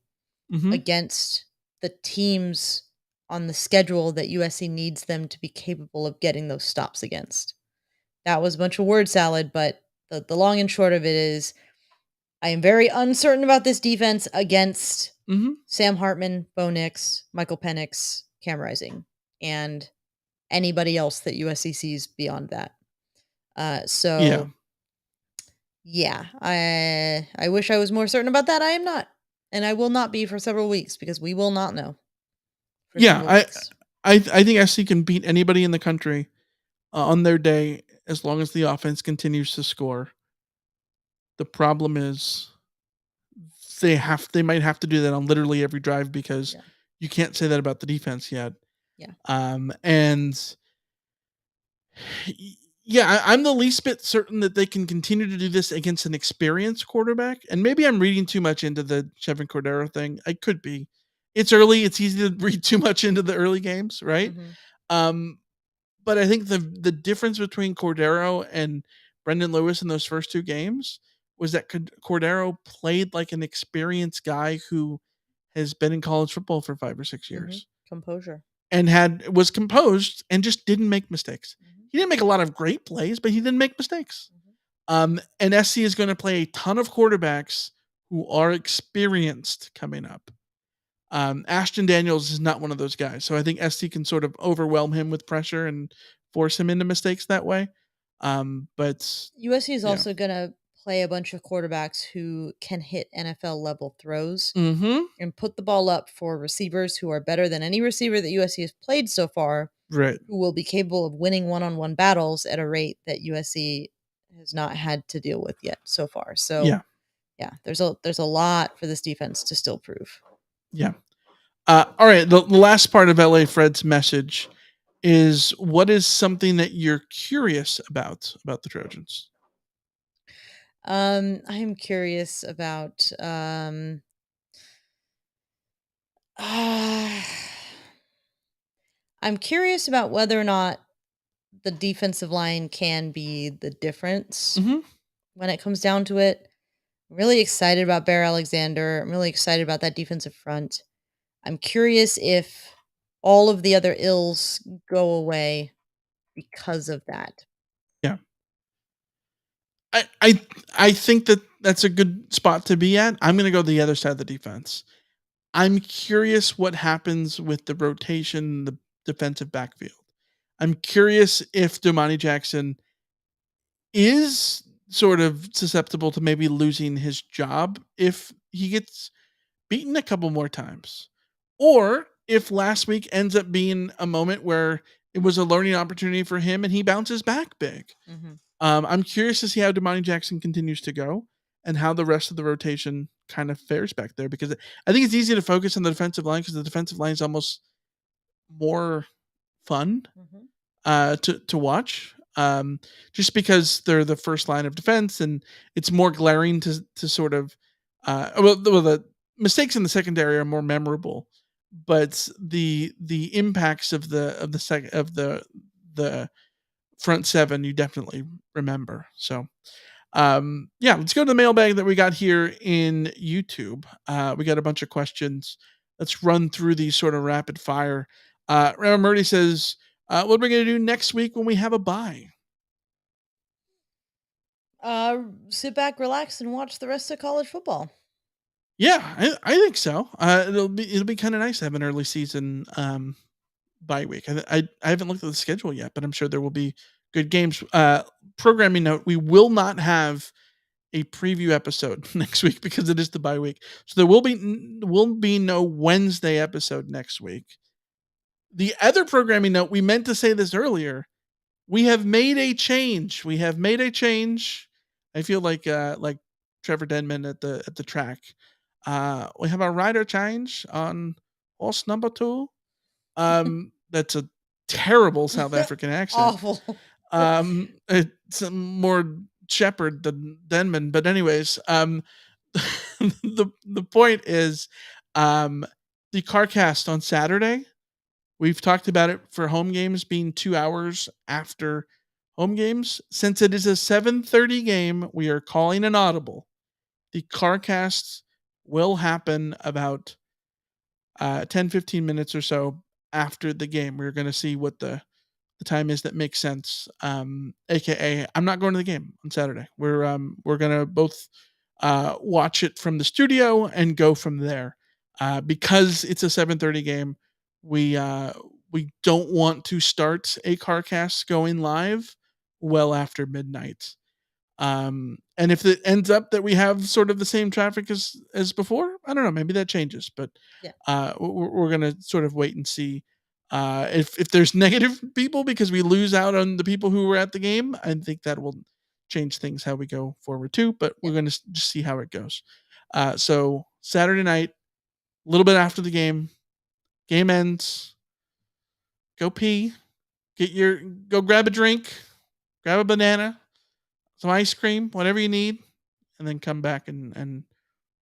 against the teams on the schedule that USC needs them to be capable of getting those stops against. That was a bunch of word salad, but the long and short of it is I am very uncertain about this defense against Mhm. Sam Hartman, Bo Nix, Michael Penix, Cam Rising, and anybody else that USC sees beyond that. Yeah. Yeah, I wish I was more certain about that. I am not, and I will not be for several weeks because we will not know for Yeah, several weeks. I think SC can beat anybody in the country, on their day as long as the offense continues to score. The problem is they might have to do that on literally every drive because Yeah. you can't say that about the defense yet. Yeah. And yeah, I'm the least bit certain that they can continue to do this against an experienced quarterback. And maybe I'm reading too much into the Chevin Cordero thing. I could be. It's early. It's easy to read too much into the early games, right? Mhm. Um, but I think the difference between Cordero and Brendan Lewis in those first two games was that Cordero played like an experienced guy who has been in college football for 5 or 6 Mhm. years Composure. and was composed and just didn't make mistakes. Mhm. He didn't make a lot of great plays, but he didn't make mistakes. Mhm. And SC is going to play a ton of quarterbacks who are experienced coming up. Ashton Daniels is not one of those guys, so I think SC can sort of overwhelm him with pressure and force him into mistakes that way. But USC is yeah, also gonna play a bunch of quarterbacks who can hit NFL level throws mm-hmm. and put the ball up for receivers who are better than any receiver that USC has played so far, Right. who will be capable of winning one-on-one battles at a rate that USC has not had to deal with yet so far. So, Yeah, yeah, there's a lot for this defense to still prove. yeah. All right. The last part of LA Fred's message is what is something that you're curious about the Trojans? I am curious about uh, I'm curious about whether or not the defensive line can be the difference Mm-hmm. when it comes down to it. I'm really excited about Bear Alexander. I'm really excited about that defensive front. I'm curious if all of the other ills go away because of that. Yeah. I think that that's a good spot to be at. I'm going to go the other side of the defense. I'm curious what happens with the rotation, the defensive backfield. I'm curious if Domani Jackson is sort of susceptible to maybe losing his job if he gets beaten a couple more times. Or if last week ends up being a moment where it was a learning opportunity for him and he bounces back big. Mhm. I'm curious to see how Domani Jackson continues to go and how the rest of the rotation kind of fares back there because I think it's easy to focus on the defensive line because the defensive line is almost more fun Mhm. to watch. Just because they're the first line of defense and it's more glaring to sort of the mistakes in the secondary are more memorable, but the impacts of the front seven you definitely remember. So yeah, let's go to the mailbag that we got here in YouTube. We got a bunch of questions. Let's run through these sort of rapid fire. Murray says, what are we going to do next week when we have a bye? Sit back, relax, and watch the rest of college football. Yeah, I think so. It'll be kind of nice to have an early season bye week. I haven't looked at the schedule yet, but I'm sure there will be good games. Programming note: we will not have a preview episode next week because it is the bye week. So there will be no Wednesday episode next week. The other programming note: we meant to say this earlier. We have made a change. We have made a change. I feel like Trevor Denman at the track. We have a rider change on horse number 2. That's a terrible South African accent. Awful. It's more Shepherd than Denman, but anyways, the point is, the CarCast on Saturday. We've talked about it for home games being 2 hours after home games. Since it is a 7:30 game, we are calling an audible. The CarCast will happen about 10-15 minutes or so after the game. We're going to see what the time is that makes sense. AKA, I'm not going to the game on Saturday. We're going to both watch it from the studio and go from there. Because it's a 7:30 game, we don't want to start a CarCast going live well after midnight. And if it ends up that we have sort of the same traffic as before, I don't know, maybe that changes, but we're gonna sort of wait and see. If there's negative people because we lose out on the people who were at the game, I think that will change things how we go forward too. But we're gonna just see how it goes. So Saturday night, a little bit after the game ends, go pee, go grab a drink, grab a banana, some ice cream, whatever you need, and then come back and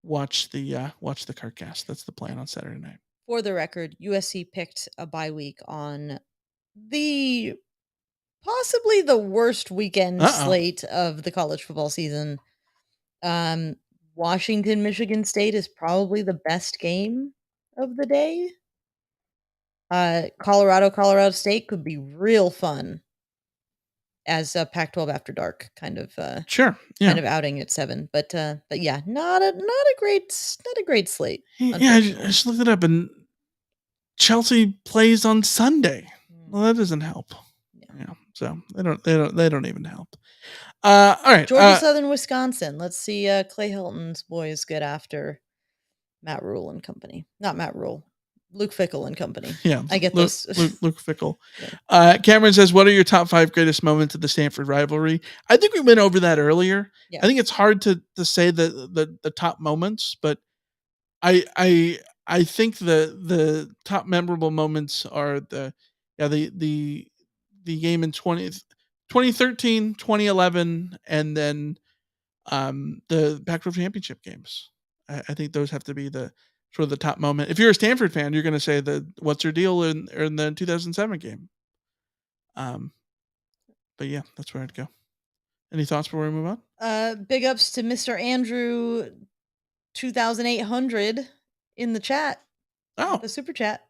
watch the CarCast. That's the plan on Saturday night. For the record, USC picked a bye week on the possibly the worst weekend slate of the college football season. Washington, Michigan State is probably the best game of the day. Colorado State could be real fun as a Pac-12 after dark kind of sure, yeah. kind of outing at 7. But yeah, not a great slate. Yeah, I just looked it up, and Chelsea plays on Sunday. Well, that doesn't help. Yeah, so they don't even help. All right, Georgia Southern Wisconsin. Let's see Clay Helton's boys get after Matt Rule and company. Not Matt Rule. Luke Fickell and company. Yeah, I get Luke Fickell. Yeah. Cameron says, "What are your top 5 greatest moments of the Stanford rivalry?" I think we went over that earlier. Yeah. I think it's hard to say the top moments, but I think the top memorable moments are the game in 2013, 2011, and then the Pac-12 championship games. I think those have to be the sort of the top moment. If you're a Stanford fan, you're going to say what's your deal in the 2007 game. But yeah, that's where I'd go. Any thoughts before we move on? Big ups to Mr. Andrew 2800 in the chat. Oh, the super chat.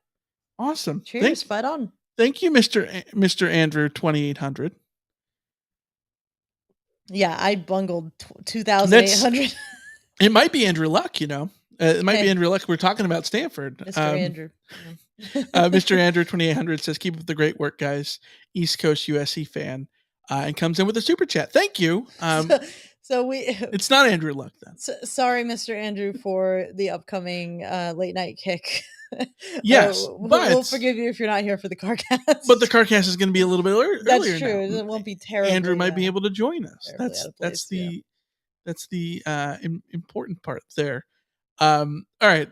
Awesome. Cheers. Fight on. Thank you, Mr. Andrew 2800. Yeah, I bungled 2,800. It might be Andrew Luck, It might be Andrew Luck. We're talking about Stanford. Mr. Andrew. Mr. Andrew 2800 says, "Keep up the great work, guys. East Coast USC fan," and comes in with a super chat. Thank you. It's not Andrew Luck then. Sorry, Mr. Andrew, for the upcoming late night kick. Yes, but we'll forgive you if you're not here for the CarCast. But the CarCast is going to be a little bit earlier. That's true. Now. It won't be terrible. Andrew might be able to join us. That's the important part there. All right.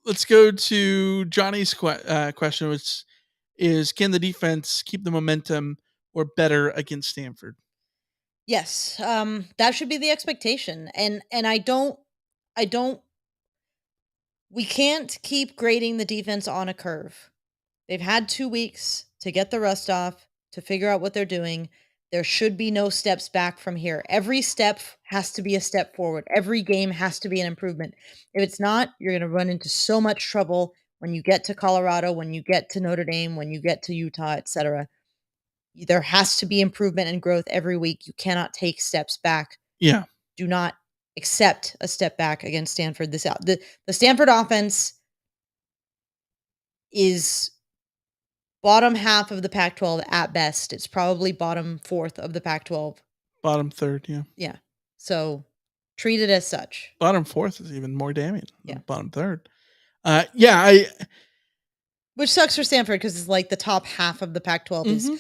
Let's go to Johnny's question, which is, can the defense keep the momentum or better against Stanford? Yes. That should be the expectation. And I don't we can't keep grading the defense on a curve. They've had 2 weeks to get the rust off, to figure out what they're doing. There should be no steps back from here. Every step has to be a step forward. Every game has to be an improvement. If it's not, you're going to run into so much trouble when you get to Colorado, when you get to Notre Dame, when you get to Utah, etc. There has to be improvement and growth every week. You cannot take steps back. Yeah. Do not accept a step back against Stanford. The Stanford offense is bottom half of the Pac-12 at best. It's probably bottom 4th of the Pac-12. Bottom 3rd, yeah. Yeah. So treat it as such. Bottom 4th is even more damning than bottom 3rd. Which sucks for Stanford because it's like the top half of the Pac-12 is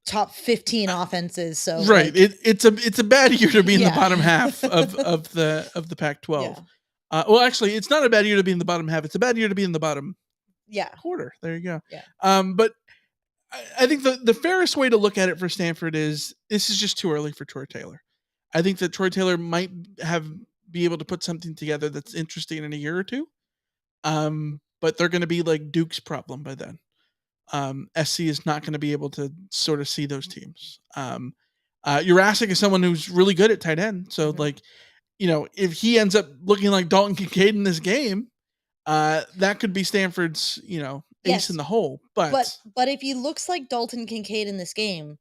top 15 offenses. So right, it's a bad year to be in the bottom half of the Pac-12. Yeah. Well, actually, it's not a bad year to be in the bottom half. It's a bad year to be in the bottom quarter. There you go. Yeah. But I think the fairest way to look at it for Stanford is this is just too early for Troy Taylor. I think that Troy Taylor might be able to put something together that's interesting in a year or two. But they're going to be like Duke's problem by then. SC is not going to be able to sort of see those teams. Jurasik is someone who's really good at tight end. So if he ends up looking like Dalton Kincaid in this game, that could be Stanford's, ace in the hole. But if he looks like Dalton Kincaid in this game,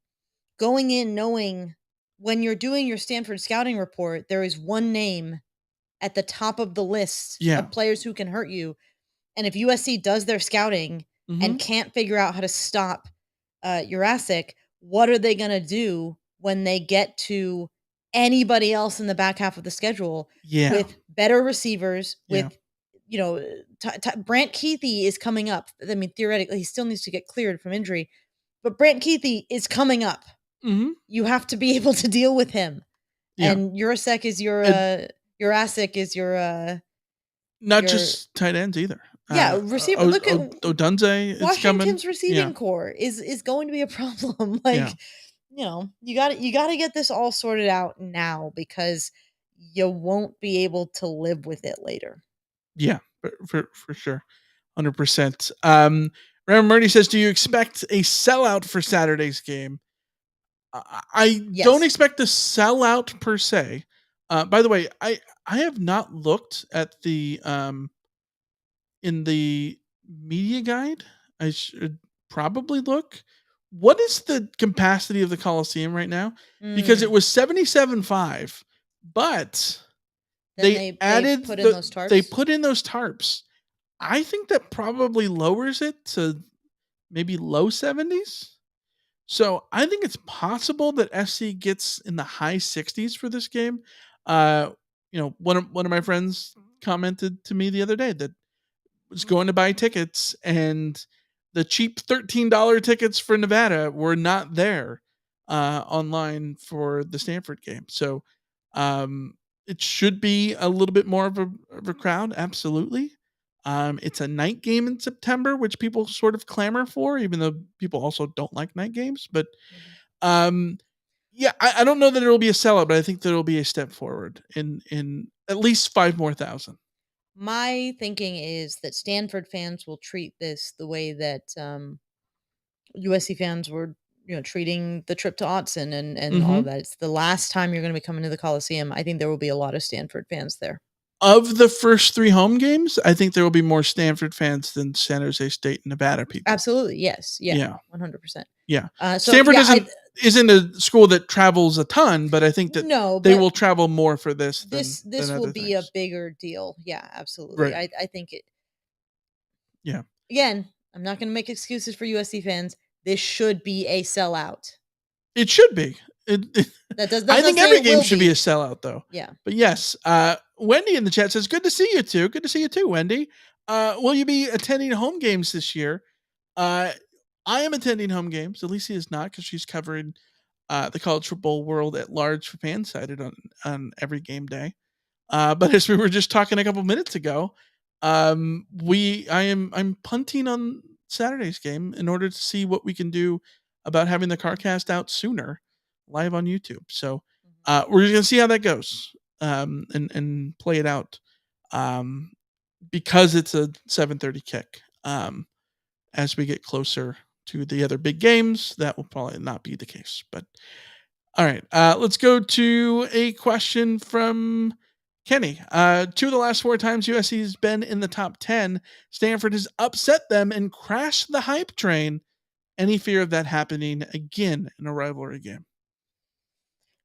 going in knowing when you're doing your Stanford scouting report, there is one name at the top of the list of players who can hurt you. And if USC does their scouting and can't figure out how to stop Jurasic, what are they going to do when they get to anybody else in the back half of the schedule with better receivers, with, Brant Keithy is coming up. I mean, theoretically, he still needs to get cleared from injury, but Brant Keithy is coming up. You have to be able to deal with him. And Jurasic is Jurasic is your not just tight ends either. Receiver. Look at Odunze. Washington's receiving core is going to be a problem. You got to get this all sorted out now because you won't be able to live with it later. Yeah, for sure, 100%. Ram Murdy says, "Do you expect a sellout for Saturday's game?" I don't expect a sellout per se. By the way, I have not looked at the in the media guide. I should probably look. What is the capacity of the Coliseum right now? Because it was 77.5, but they put in those tarps. They put in those tarps. I think that probably lowers it to maybe low 70s. So I think it's possible that SC gets in the high 60s for this game. One of my friends commented to me the other day that was going to buy tickets and the cheap $13 tickets for Nevada were not there online for the Stanford game. So it should be a little bit more of a crowd. Absolutely. It's a night game in September, which people sort of clamor for, even though people also don't like night games. But I don't know that it'll be a sellout, but I think that it'll be a step forward in at least 5,000 more. My thinking is that Stanford fans will treat this the way that USC fans were, treating the trip to Autzen and all of that. It's the last time you're going to be coming to the Coliseum. I think there will be a lot of Stanford fans there. Of the first 3 home games, I think there will be more Stanford fans than San Jose State and Nevada people. Absolutely, yes, yeah, 100%. Yeah, Stanford isn't a school that travels a ton, but I think that they will travel more for this. This will be a bigger deal. Yeah, absolutely. Right. I think it. Yeah. Again, I'm not going to make excuses for USC fans. This should be a sellout. It should be. I think every game should be a sellout, though. Yeah. But yes, Wendy in the chat says, "Good to see you too. Good to see you too, Wendy. Will you be attending home games this year?" I am attending home games. Alicia is not because she's covering the college football world at large for FanSided on every game day. But as we were just talking a couple minutes ago, I'm punting on Saturday's game in order to see what we can do about having the CarCast out sooner, live on YouTube. So we're just gonna see how that goes and play it out because it's a 7:30 kick. As we get closer to the other big games, that will probably not be the case. But all right, let's go to a question from Kenny. 2 of the last 4 times USC has been in the top 10, Stanford has upset them and crashed the hype train. Any fear of that happening again in a rivalry game?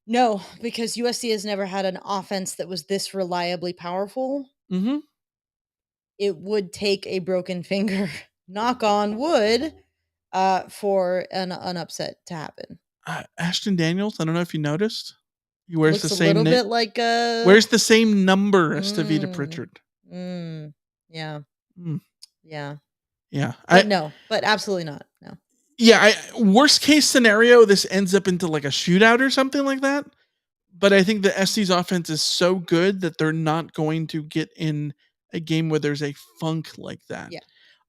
No, because USC has never had an offense that was this reliably powerful. It would take a broken finger, knock on wood, for an upset to happen. Ashton Daniels, I don't know if you noticed. He wears Looks the same little bit like wears the same number as Tavita Pritchard. Yeah. Yeah. But absolutely not. No. Yeah, worst case scenario, this ends up into like a shootout or something like that. But I think the SC's offense is so good that they're not going to get in a game where there's a funk like that. Yeah.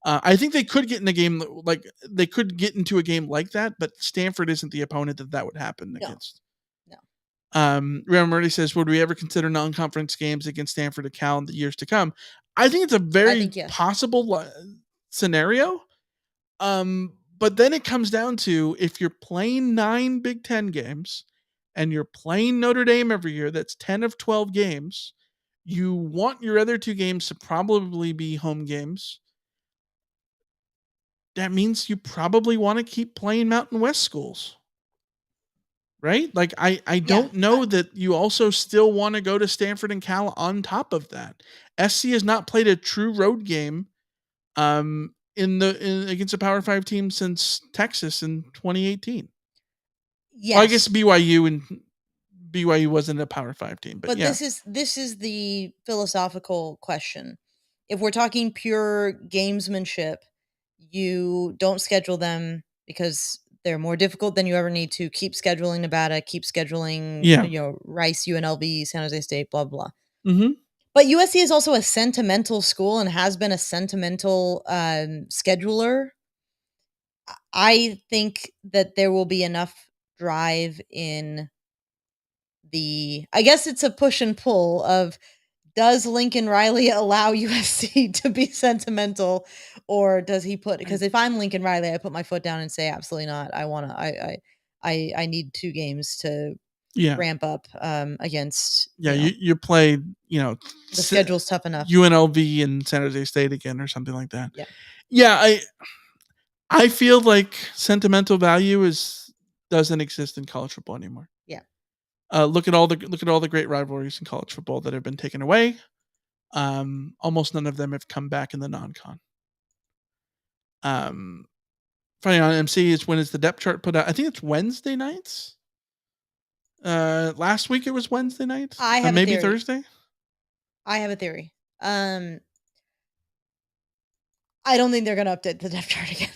I think they could get in a game into a game like that, but Stanford isn't the opponent that would happen against. No. Ram Murdy says, "Would we ever consider non-conference games against Stanford or Cal in the years to come?" I think it's a very possible scenario. But then it comes down to if you're playing 9 Big Ten games and you're playing Notre Dame every year, that's 10 of 12 games. You want your other 2 games to probably be home games. That means you probably want to keep playing Mountain West schools. right? Like I don't know that you also still want to go to Stanford and Cal on top of that. SC has not played a true road game against a Power 5 team since Texas in 2018. Yes. Well, I guess BYU wasn't a Power 5 team, but yeah. this is the philosophical question. If we're talking pure gamesmanship, you don't schedule them because they're more difficult than you ever need to. Keep scheduling Nevada, keep scheduling, Rice, UNLV, San Jose State, blah, blah. Mm-hmm. But USC is also a sentimental school and has been a sentimental scheduler. I think that there will be enough drive in I guess it's a push and pull of, does Lincoln Riley allow USC to be sentimental, or does he because if I'm Lincoln Riley, I put my foot down and say, absolutely not. I need 2 games to ramp up against. You play, the schedule's tough enough. UNLV and San Jose State again or something like that. Yeah, I feel like sentimental value doesn't exist in college football anymore. Yeah. Look at all the great rivalries in college football that have been taken away. Almost none of them have come back in the non-con. Funny on MC is when is the depth chart put out? I think it's Wednesday nights. Last week it was Wednesday nights. I have maybe a theory. Thursday. I have a theory. I don't think they're going to update the depth chart again.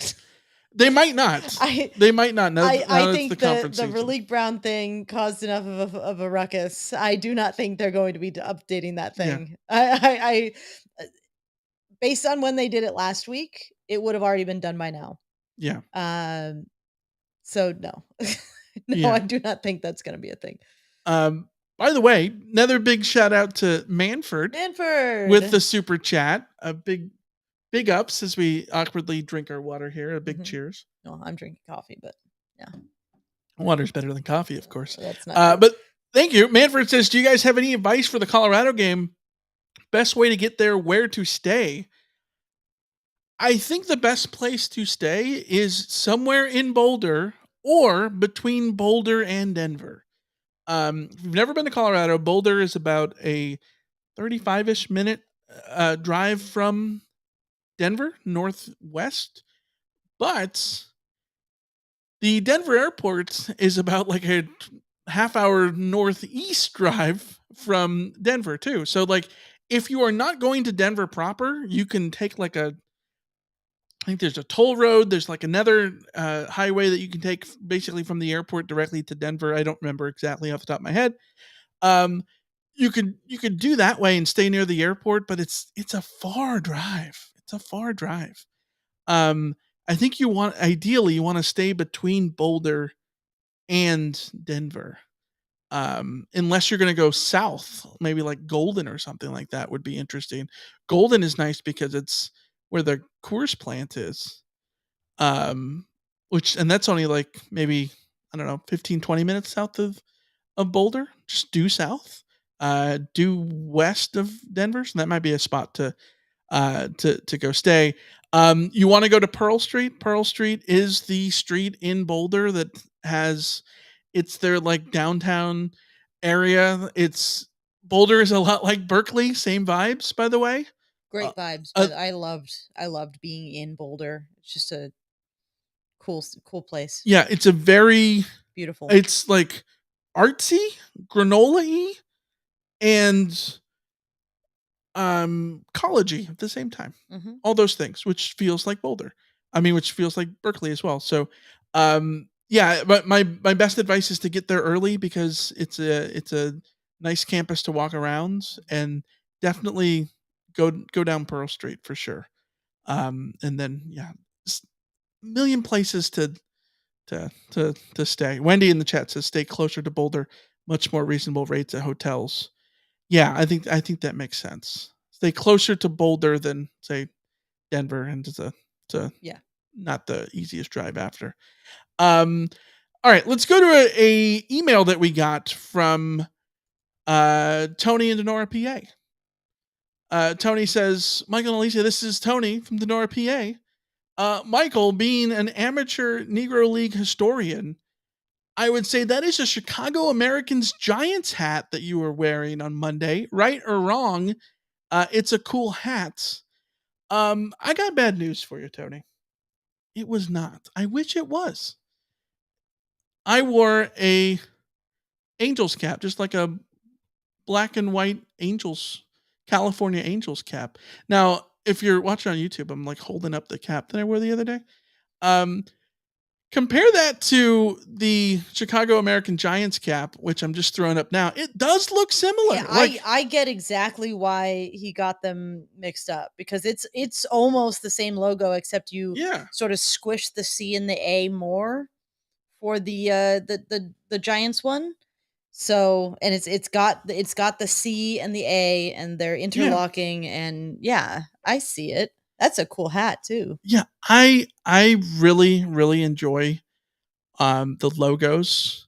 They might not. They might not. I think the Raleigh Brown thing caused enough of a ruckus. I do not think they're going to be updating that thing. Yeah. I based on when they did it last week, it would have already been done by now. Yeah. So no. I do not think that's going to be a thing. By the way, another big shout out to Manford with the super chat. A big ups as we awkwardly drink our water here. A big cheers. No, I'm drinking coffee, but yeah. Water's better than coffee, of course. That's not but thank you. Manford says, do you guys have any advice for the Colorado game? Best way to get there, where to stay? I think the best place to stay is somewhere in Boulder or between Boulder and Denver. If you've never been to Colorado, Boulder is about a 35-ish minute drive from Denver, northwest. But the Denver airport is about like a half-hour northeast drive from Denver, too. So, like, if you are not going to Denver proper, you can take like I think there's a toll road. There's like another highway that you can take basically from the airport directly to Denver. I don't remember exactly off the top of my head. You could do that way and stay near the airport, but it's a far drive. It's a far drive. I think ideally you want to stay between Boulder and Denver. Unless you're going to go south, maybe like Golden or something like that would be interesting. Golden is nice because it's where the Coors plant is. And that's only like maybe, I don't know, 15, 20 minutes south of Boulder, just due south, due west of Denver. So that might be a spot to go stay. You want to go to Pearl Street. Pearl Street is the street in Boulder that it's their like downtown area. Boulder is a lot like Berkeley, same vibes, by the way. Great vibes, but I loved being in Boulder. It's just a cool place. Yeah, it's a very beautiful. It's like artsy, granola-y, and college-y at the same time. Mm-hmm. All those things, which feels like Boulder. Which feels like Berkeley as well. So, yeah, but my best advice is to get there early because it's a nice campus to walk around, and definitely go down Pearl Street for sure. And then a million places to stay. Wendy in the chat says stay closer to Boulder, much more reasonable rates at hotels. Yeah, I think that makes sense. Stay closer to Boulder than say Denver, and it's not the easiest drive after. All right, let's go to a email that we got from Tony in Denora, PA. Tony says, Michael and Alicia, this is Tony from Denora, PA. Michael, being an amateur Negro League historian, I would say that is a Chicago Americans Giants hat that you were wearing on Monday. Right or wrong, it's a cool hat. I got bad news for you, Tony. It was not. I wish it was. I wore a Angels cap, just like a black and white Angels, California Angels cap. Now, if you're watching on YouTube, I'm like holding up the cap that I wore the other day. Compare that to the Chicago American Giants cap, which I'm just throwing up now. It does look similar. Yeah, Like, I get exactly why he got them mixed up, because it's almost the same logo, except you yeah, sort of squish the C and the A more for the Giants one. So, and it's got the C and the A, and they're interlocking, and yeah, I see it. That's a cool hat too. yeah. I really enjoy the logos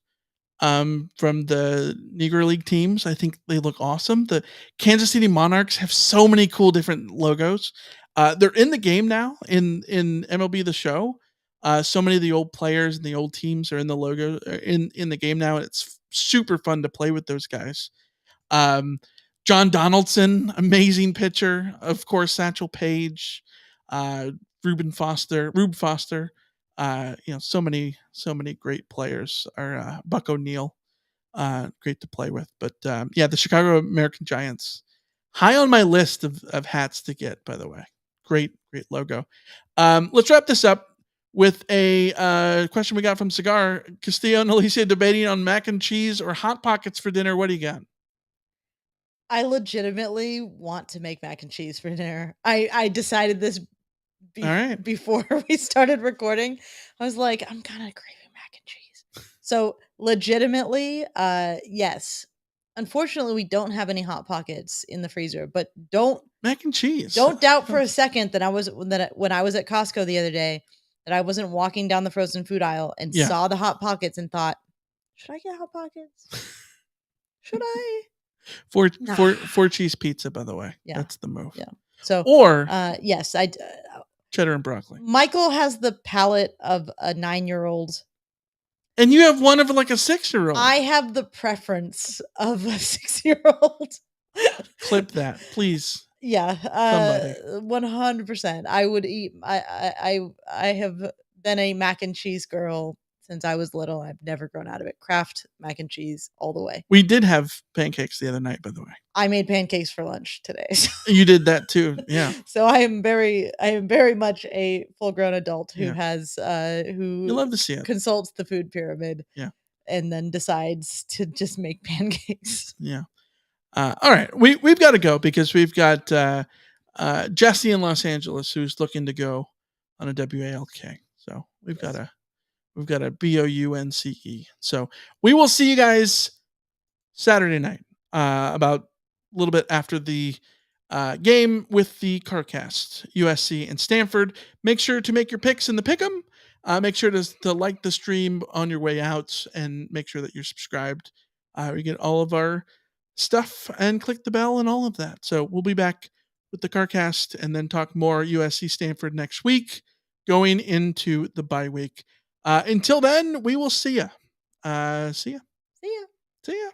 from the Negro League teams. I think they look awesome. The Kansas City Monarchs have so many cool different logos. They're in the game now in MLB The Show. So many of the old players and the old teams are in the logo in the game now, and it's super fun to play with those guys. Um, John Donaldson, amazing pitcher. Of course, Satchel Paige, uh, Rube Foster. So many great players. Are Buck O'Neill, great to play with. But the Chicago American Giants, high on my list of hats to get. By the way, great logo. Let's wrap this up with a question we got from Cigar. Castillo and Alicia debating on mac and cheese or hot pockets for dinner. What do you got? I legitimately want to make mac and cheese for dinner. I decided this All right. before we started recording. I was like, I'm kind of craving mac and cheese. So legitimately, yes. Unfortunately, we don't have any hot pockets in the freezer, but Mac and cheese. don't doubt for a second that when I was at Costco the other day, that I wasn't walking down the frozen food aisle and Yeah. saw the hot pockets and thought, should I get hot pockets? Should I? Four cheese pizza, by the way. Yeah. That's the move. Yeah. So, Or yes, cheddar and broccoli. Michael has the palate of a 9-year-old. And you have one of like a 6-year-old. I have the preference of a 6-year-old. Clip that, please. Yeah, Somebody. 100%. I would eat. I have been a mac and cheese girl since I was little. I've never grown out of it. Kraft mac and cheese all the way. We did have pancakes the other night, by the way. I made pancakes for lunch today. You did that too, yeah. So I am very much a full-grown adult who Yeah. has who You love to see it. consults the food pyramid. Yeah. And then decides to just make pancakes. Yeah. All right, we've got to go because we've got Jesse in Los Angeles who's looking to go on a WALK. So we've got a BOUNCE. So we will see you guys Saturday night, about a little bit after the game with the CarCast, USC and Stanford. Make sure to make your picks in the pick'em. Make sure to like the stream on your way out and make sure that you're subscribed. We get all of our stuff and click the bell and all of that. So we'll be back with the CarCast and then talk more USC Stanford next week, going into the bye week. Until then, we will see ya. See ya. See ya. See ya.